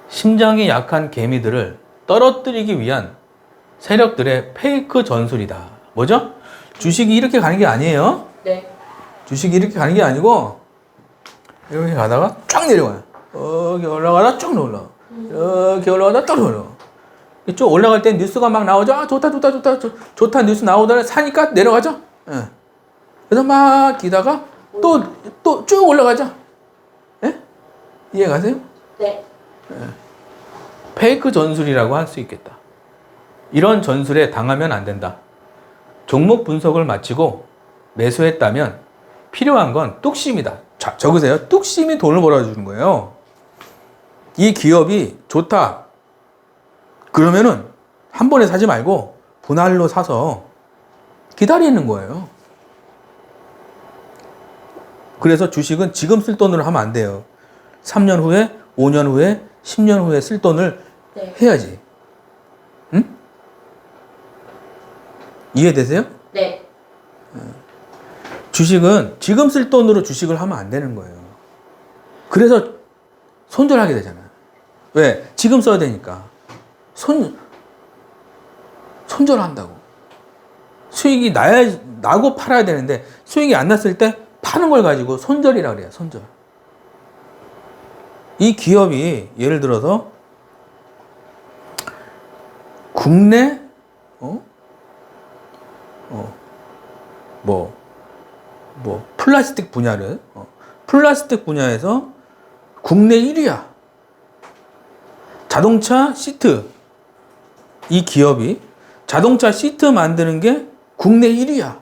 심장이 약한 개미들을 떨어뜨리기 위한 세력들의 페이크 전술이다. 뭐죠? 주식이 이렇게 가는 게 아니에요. 네. 주식이 이렇게 가는 게 아니고 이렇게 가다가 쫙 내려와요. 여기 올라가다 쭉 올라가. 이렇게 올라가다 딱 올라가. 쭉 올라갈 때 뉴스가 막 나오죠. 아, 좋다 뉴스 나오다가 사니까 내려가죠. 예. 그래서 막 기다가 또 쭉 올라가죠. 예? 이해가세요? 네. 페이크 전술이라고 할 수 있겠다. 이런 전술에 당하면 안 된다. 종목 분석을 마치고 매수했다면 필요한 건 뚝심이다. 자, 적으세요. 뚝심이 돈을 벌어주는 거예요. 이 기업이 좋다. 그러면은 한 번에 사지 말고 분할로 사서 기다리는 거예요. 그래서 주식은 지금 쓸 돈으로 하면 안 돼요. 3년 후에, 5년 후에, 10년 후에 쓸 돈을 네. 해야지. 응? 이해되세요? 네. 주식은 지금 쓸 돈으로 주식을 하면 안 되는 거예요. 그래서 손절하게 되잖아요. 왜? 지금 써야 되니까. 손절한다고. 수익이 나고 팔아야 되는데 수익이 안 났을 때 파는 걸 가지고 손절이라고 그래요. 손절. 이 기업이 예를 들어서 국내 플라스틱 분야를 플라스틱 분야에서 국내 1위야. 자동차 시트. 이 기업이 자동차 시트 만드는 게 국내 1위야.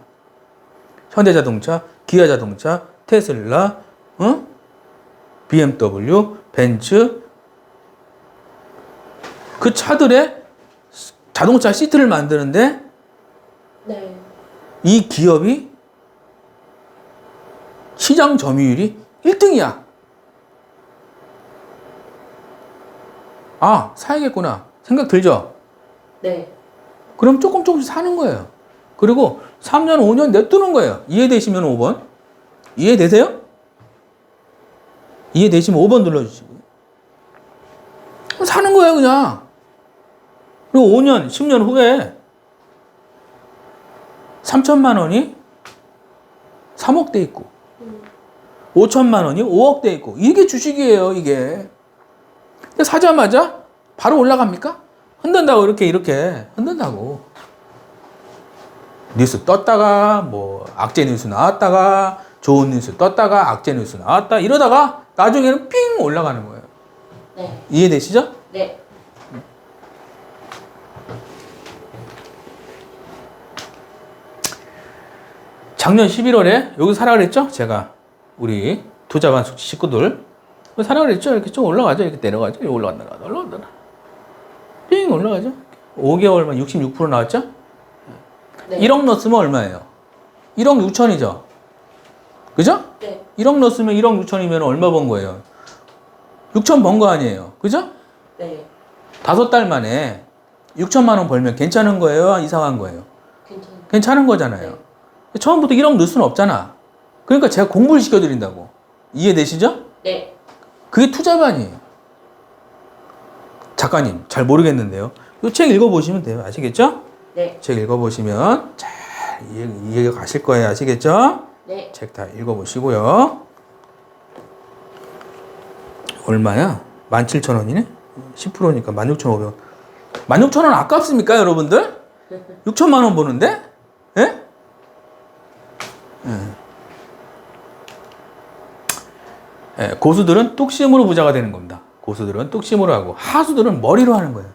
현대자동차, 기아자동차, 테슬라, BMW, 벤츠. 그 차들의 자동차 시트를 만드는데 네. 이 기업이 시장 점유율이 1등이야. 아, 사야겠구나. 생각 들죠? 네. 그럼 조금씩 사는 거예요. 그리고 3년, 5년 냅두는 거예요. 이해되시면 5번. 이해되세요? 이해되시면 5번 눌러주시고. 사는 거예요, 그냥. 그리고 5년, 10년 후에 3천만 원이 3억 돼 있고, 5천만 원이 5억 돼 있고, 이게 주식이에요, 이게. 근데 사자마자 바로 올라갑니까? 흔든다고, 이렇게 흔든다고. 뉴스 떴다가, 악재 뉴스 나왔다가, 좋은 뉴스 떴다가, 악재 뉴스 나왔다, 이러다가, 나중에는 삥 올라가는 거예요. 네. 이해되시죠? 네. 작년 11월에 여기 사라 그랬죠? 제가 우리 투자반 식구들 사라 그랬죠? 이렇게 좀 올라가죠? 이렇게 내려가죠? 이렇게 올라간다. 삥 올라가죠? 5개월만 66% 나왔죠? 네. 1억 넣었으면 얼마예요? 1억 6천이죠? 그죠? 네. 1억 넣었으면 1억 6천이면 얼마 번 거예요? 6천 번 거 아니에요? 그죠? 네. 5달 만에 6천만 원 벌면 괜찮은 거예요? 이상한 거예요? 괜찮아요. 괜찮은 거잖아요. 네. 처음부터 1억 넣을 수는 없잖아. 그러니까 제가 공부를 시켜드린다고. 이해되시죠? 네. 그게 투자반이에요. 작가님, 잘 모르겠는데요. 이 책 읽어보시면 돼요. 아시겠죠? 네. 책 읽어보시면 잘 이해가 가실 거예요. 아시겠죠? 네. 책 다 읽어보시고요. 얼마야? 17,000원이네? 10%니까 16,500원. 16,000원 아깝습니까, 여러분들? 6천만 원 버는데? 예? 예, 고수들은 뚝심으로 부자가 되는 겁니다. 고수들은 뚝심으로 하고 하수들은 머리로 하는 거예요.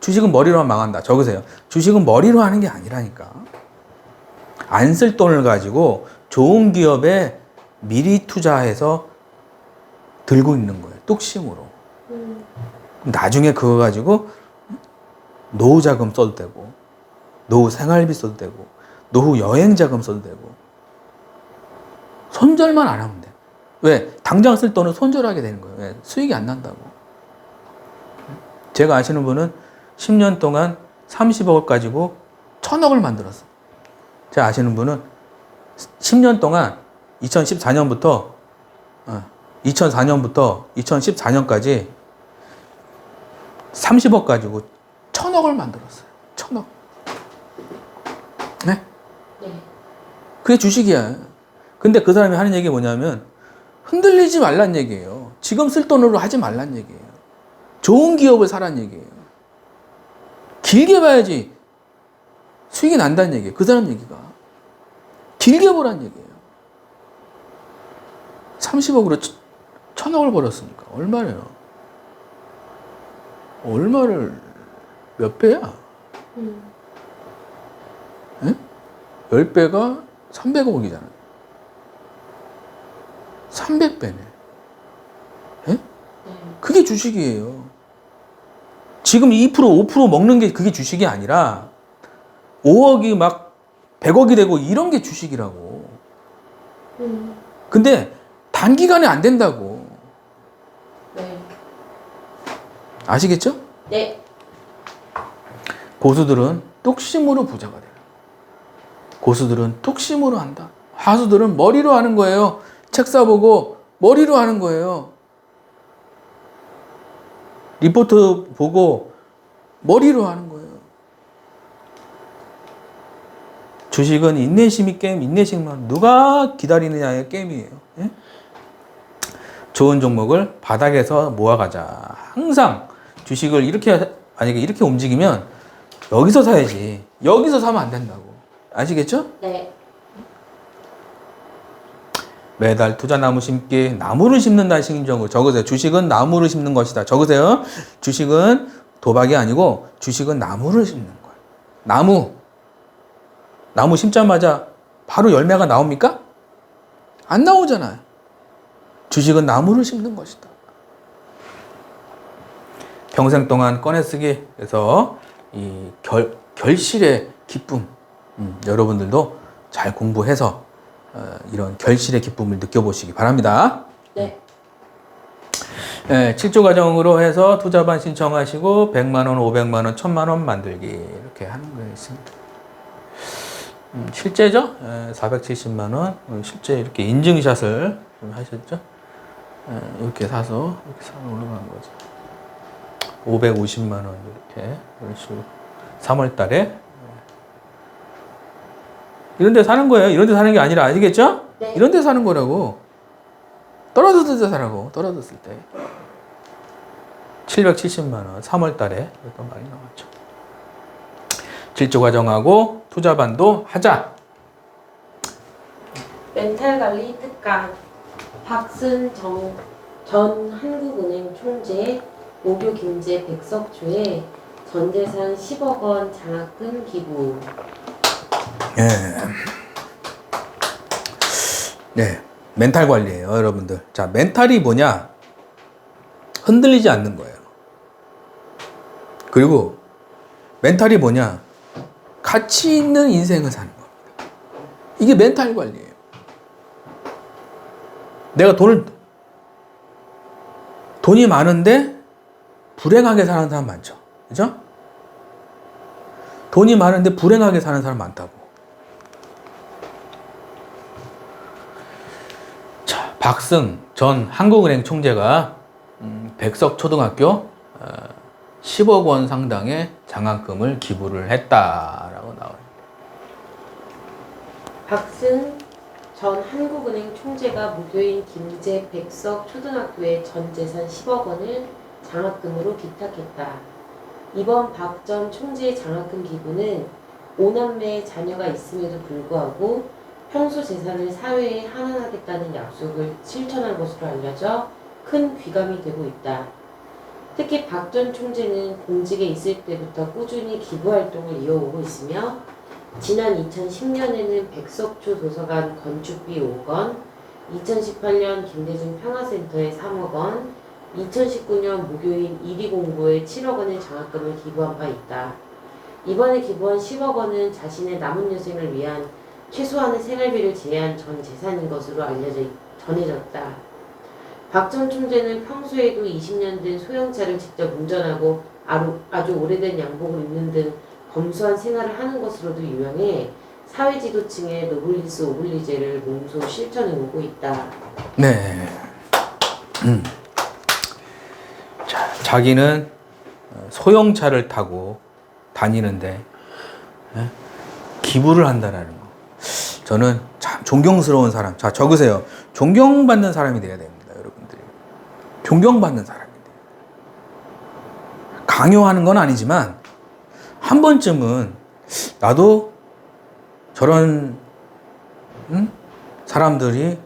주식은 머리로 하면 망한다. 적으세요. 주식은 머리로 하는 게 아니라니까. 안 쓸 돈을 가지고 좋은 기업에 미리 투자해서 들고 있는 거예요. 뚝심으로. 나중에 그거 가지고 노후 자금 써도 되고, 노후 생활비 써도 되고, 노후 여행 자금 써도 되고, 손절만 안 하면 돼. 왜? 당장 쓸 돈은 손절하게 되는 거예요. 왜? 수익이 안 난다고. 제가 아시는 분은 10년 동안 30억을 가지고 1,000억을 만들었어. 제가 아시는 분은 10년 동안 2014년부터 2014년까지 30억 가지고 1,000억을 만들었어요. 1,000억. 네? 네. 그게 주식이야. 근데 그 사람이 하는 얘기 뭐냐면 흔들리지 말란 얘기예요. 지금 쓸 돈으로 하지 말란 얘기예요. 좋은 기업을 사란 얘기예요. 길게 봐야지 수익이 난다는 얘기예요. 그 사람 얘기가. 길게 보란 얘기예요. 30억으로 1,000억을 벌었으니까 얼마래요? 얼마를 몇 배야? 10배가 300억이잖아요. 300배네. 예? 그게 주식이에요. 지금 2%, 5% 먹는 게 그게 주식이 아니라 5억이 막 100억이 되고 이런 게 주식이라고. 근데 단기간에 안 된다고. 네. 아시겠죠? 네. 고수들은 뚝심으로 부자가 돼요. 고수들은 뚝심으로 한다. 하수들은 머리로 하는 거예요. 책 사보고 머리로 하는 거예요. 리포트 보고 머리로 하는 거예요. 주식은 인내심이 게임, 인내심만 누가 기다리느냐의 게임이에요. 예? 좋은 종목을 바닥에서 모아가자. 항상 주식을 이렇게 만약에 이렇게 움직이면 여기서 사야지. 여기서 사면 안 된다고. 아시겠죠? 네. 매달 투자 나무 심기, 나무를 심는다는 심정으로 적으세요. 주식은 나무를 심는 것이다. 적으세요. 주식은 도박이 아니고 주식은 나무를 심는 거예요. 나무 심자마자 바로 열매가 나옵니까? 안 나오잖아요. 주식은 나무를 심는 것이다. 평생 동안 꺼내쓰기 해서 이 결실의 기쁨, 여러분들도 잘 공부해서 이런 결실의 기쁨을 느껴보시기 바랍니다. 네. 7조 과정으로 해서 투자반 신청하시고 100만 원, 500만 원, 1000만 원 만들기 이렇게 하는 거 있습니다. 실제죠? 470만 원. 실제 이렇게 인증샷을 좀 하셨죠? 이렇게 사서 올라간 거죠. 550만 원 이렇게 이런 식으로 3월 달에 이런 데 사는 거예요. 이런 데 사는 게 아니라 아시겠죠? 네. 이런 데 사는 거라고. 떨어졌을 때 사라고. 떨어졌을 때. 770만 원 3월 달에 이것도 많이 나왔죠. 질조 과정하고 투자반도 하자. 멘탈 관리 특강. 박순 전 한국은행 총재, 모교 김제 백석조의 전재산 10억 원 장학금 기부. 네. 멘탈 관리예요, 여러분들. 자, 멘탈이 뭐냐? 흔들리지 않는 거예요. 그리고 멘탈이 뭐냐? 가치 있는 인생을 사는 겁니다. 이게 멘탈 관리예요. 내가 돈이 많은데 불행하게 사는 사람 많죠. 그죠? 돈이 많은데 불행하게 사는 사람 많다고. 자, 박승 전 한국은행 총재가 백석초등학교 10억 원 상당의 장학금을 기부를 했다라고 나와요. 박승 전 한국은행 총재가 무교인 김제 백석초등학교에 전 재산 10억 원을 장학금으로 기탁했다. 이번 박 전 총재의 장학금 기부는 5남매의 자녀가 있음에도 불구하고 평소 재산을 사회에 환원하겠다는 약속을 실천한 것으로 알려져 큰 귀감이 되고 있다. 특히 박 전 총재는 공직에 있을 때부터 꾸준히 기부 활동을 이어오고 있으며 지난 2010년에는 백석초 도서관 건축비 5억 원, 2018년 김대중 평화센터에 3억 원, 2019년 무교인 1위 공고에 7억 원의 장학금을 기부한 바 있다. 이번에 기부한 10억 원은 자신의 남은 여생을 위한 최소한의 생활비를 제한 전 재산인 것으로 전해졌다. 박 전 총재는 평소에도 20년 된 소형차를 직접 운전하고 아주 오래된 양복을 입는 등 검소한 생활을 하는 것으로도 유명해 사회지도층의 노블리스 오블리제를 몸소 실천해 오고 있다. 네. 자, 자기는 소형차를 타고 다니는데 기부를 한다라는 거. 저는 참 존경스러운 사람. 자, 적으세요. 존경받는 사람이 돼야 됩니다, 여러분들이. 존경받는 사람이 돼요. 강요하는 건 아니지만 한 번쯤은 나도 저런 사람들이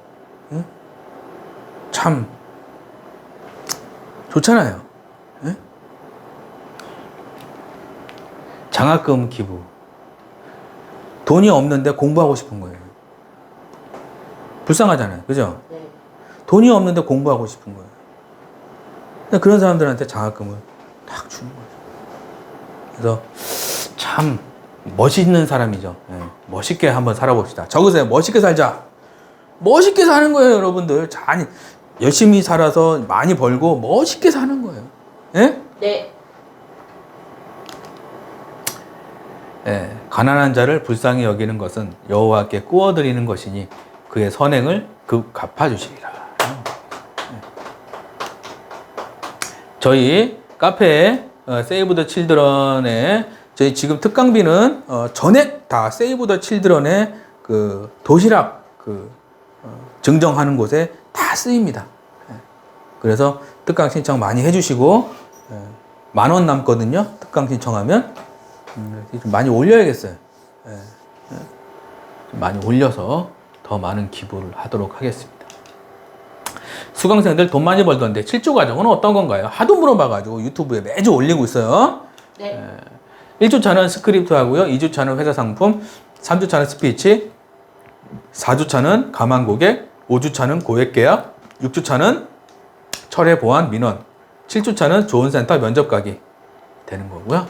참 좋잖아요. 장학금 기부. 돈이 없는데 공부하고 싶은 거예요. 불쌍하잖아요. 그죠? 네. 돈이 없는데 공부하고 싶은 거예요. 근데 그런 사람들한테 장학금을 딱 주는 거예요. 그래서 참 멋있는 사람이죠. 멋있게 한번 살아봅시다. 적으세요. 멋있게 살자. 멋있게 사는 거예요, 여러분들. 자, 열심히 살아서 많이 벌고 멋있게 사는 거예요. 예? 네. 예, 가난한 자를 불쌍히 여기는 것은 여호와께 꾸어드리는 것이니 그의 선행을 급 갚아주시리라. 저희 카페에 세이브 더 칠드런에 저희 지금 특강비는 전액 다 세이브 더 칠드런의 그 도시락 증정하는 곳에 다 쓰입니다. 그래서 특강 신청 많이 해주시고 10,000원 남거든요. 특강 신청하면 좀 많이 올려야겠어요. 좀 많이 올려서 더 많은 기부를 하도록 하겠습니다. 수강생들 돈 많이 벌던데 7조 과정은 어떤 건가요? 하도 물어봐가지고 유튜브에 매주 올리고 있어요. 네. 1주차는 스크립트 하고요. 2주차는 회사 상품, 3주차는 스피치, 4주차는 가만 고객, 5주차는 고액 계약, 6주차는 철회 보안 민원, 7주차는 좋은 센터 면접 가기 되는 거고요.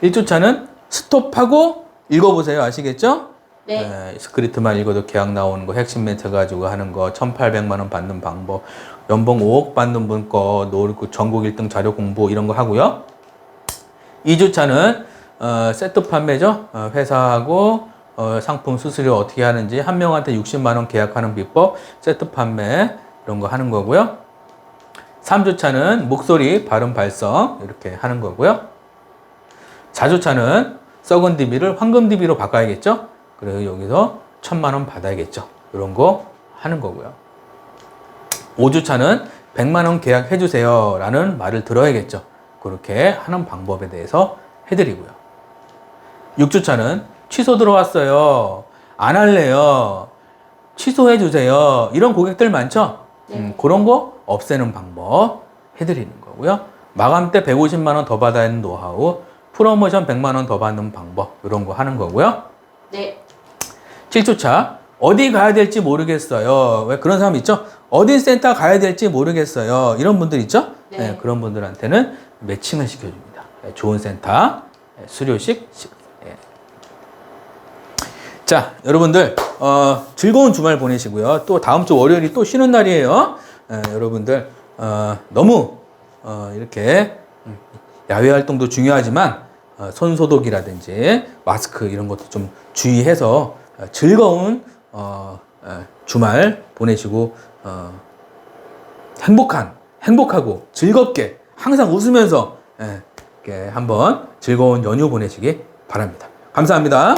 1주차는 스톱하고 읽어보세요. 아시겠죠? 네. 스크립트만 읽어도 계약 나오는 거, 핵심 멘트 가지고 하는 거, 1,800만 원 받는 방법, 연봉 5억 받는 분 거, 전국 1등 자료 공부 이런 거 하고요. 2주차는 세트 판매죠. 회사하고 상품 수수료 어떻게 하는지, 한 명한테 60만 원 계약하는 비법, 세트 판매 이런 거 하는 거고요. 3주차는 목소리 발음 발성 이렇게 하는 거고요. 4주차는 썩은 DB를 황금 DB로 바꿔야겠죠. 그래서 여기서 1,000만 원 받아야겠죠. 이런 거 하는 거고요. 5주차는 100만 원 계약해 주세요 라는 말을 들어야겠죠. 그렇게 하는 방법에 대해서 해드리고요. 6주차는 취소 들어왔어요. 안 할래요. 취소해 주세요. 이런 고객들 많죠? 네. 그런 거 없애는 방법 해드리는 거고요. 마감 때 150만 원 더 받아야 하는 노하우, 프로모션 100만 원 더 받는 방법 이런 거 하는 거고요. 네. 7주차 어디 가야 될지 모르겠어요. 왜 그런 사람 있죠? 어디 센터 가야 될지 모르겠어요. 이런 분들 있죠? 네. 그런 분들한테는 매칭을 시켜줍니다. 좋은 센터 수료식. 자, 여러분들 즐거운 주말 보내시고요. 또 다음 주 월요일이 또 쉬는 날이에요. 여러분들 너무 이렇게 야외 활동도 중요하지만 손 소독이라든지 마스크 이런 것도 좀 주의해서 즐거운 주말 보내시고 행복하고 즐겁게 항상 웃으면서 이렇게 한번 즐거운 연휴 보내시기 바랍니다. 감사합니다.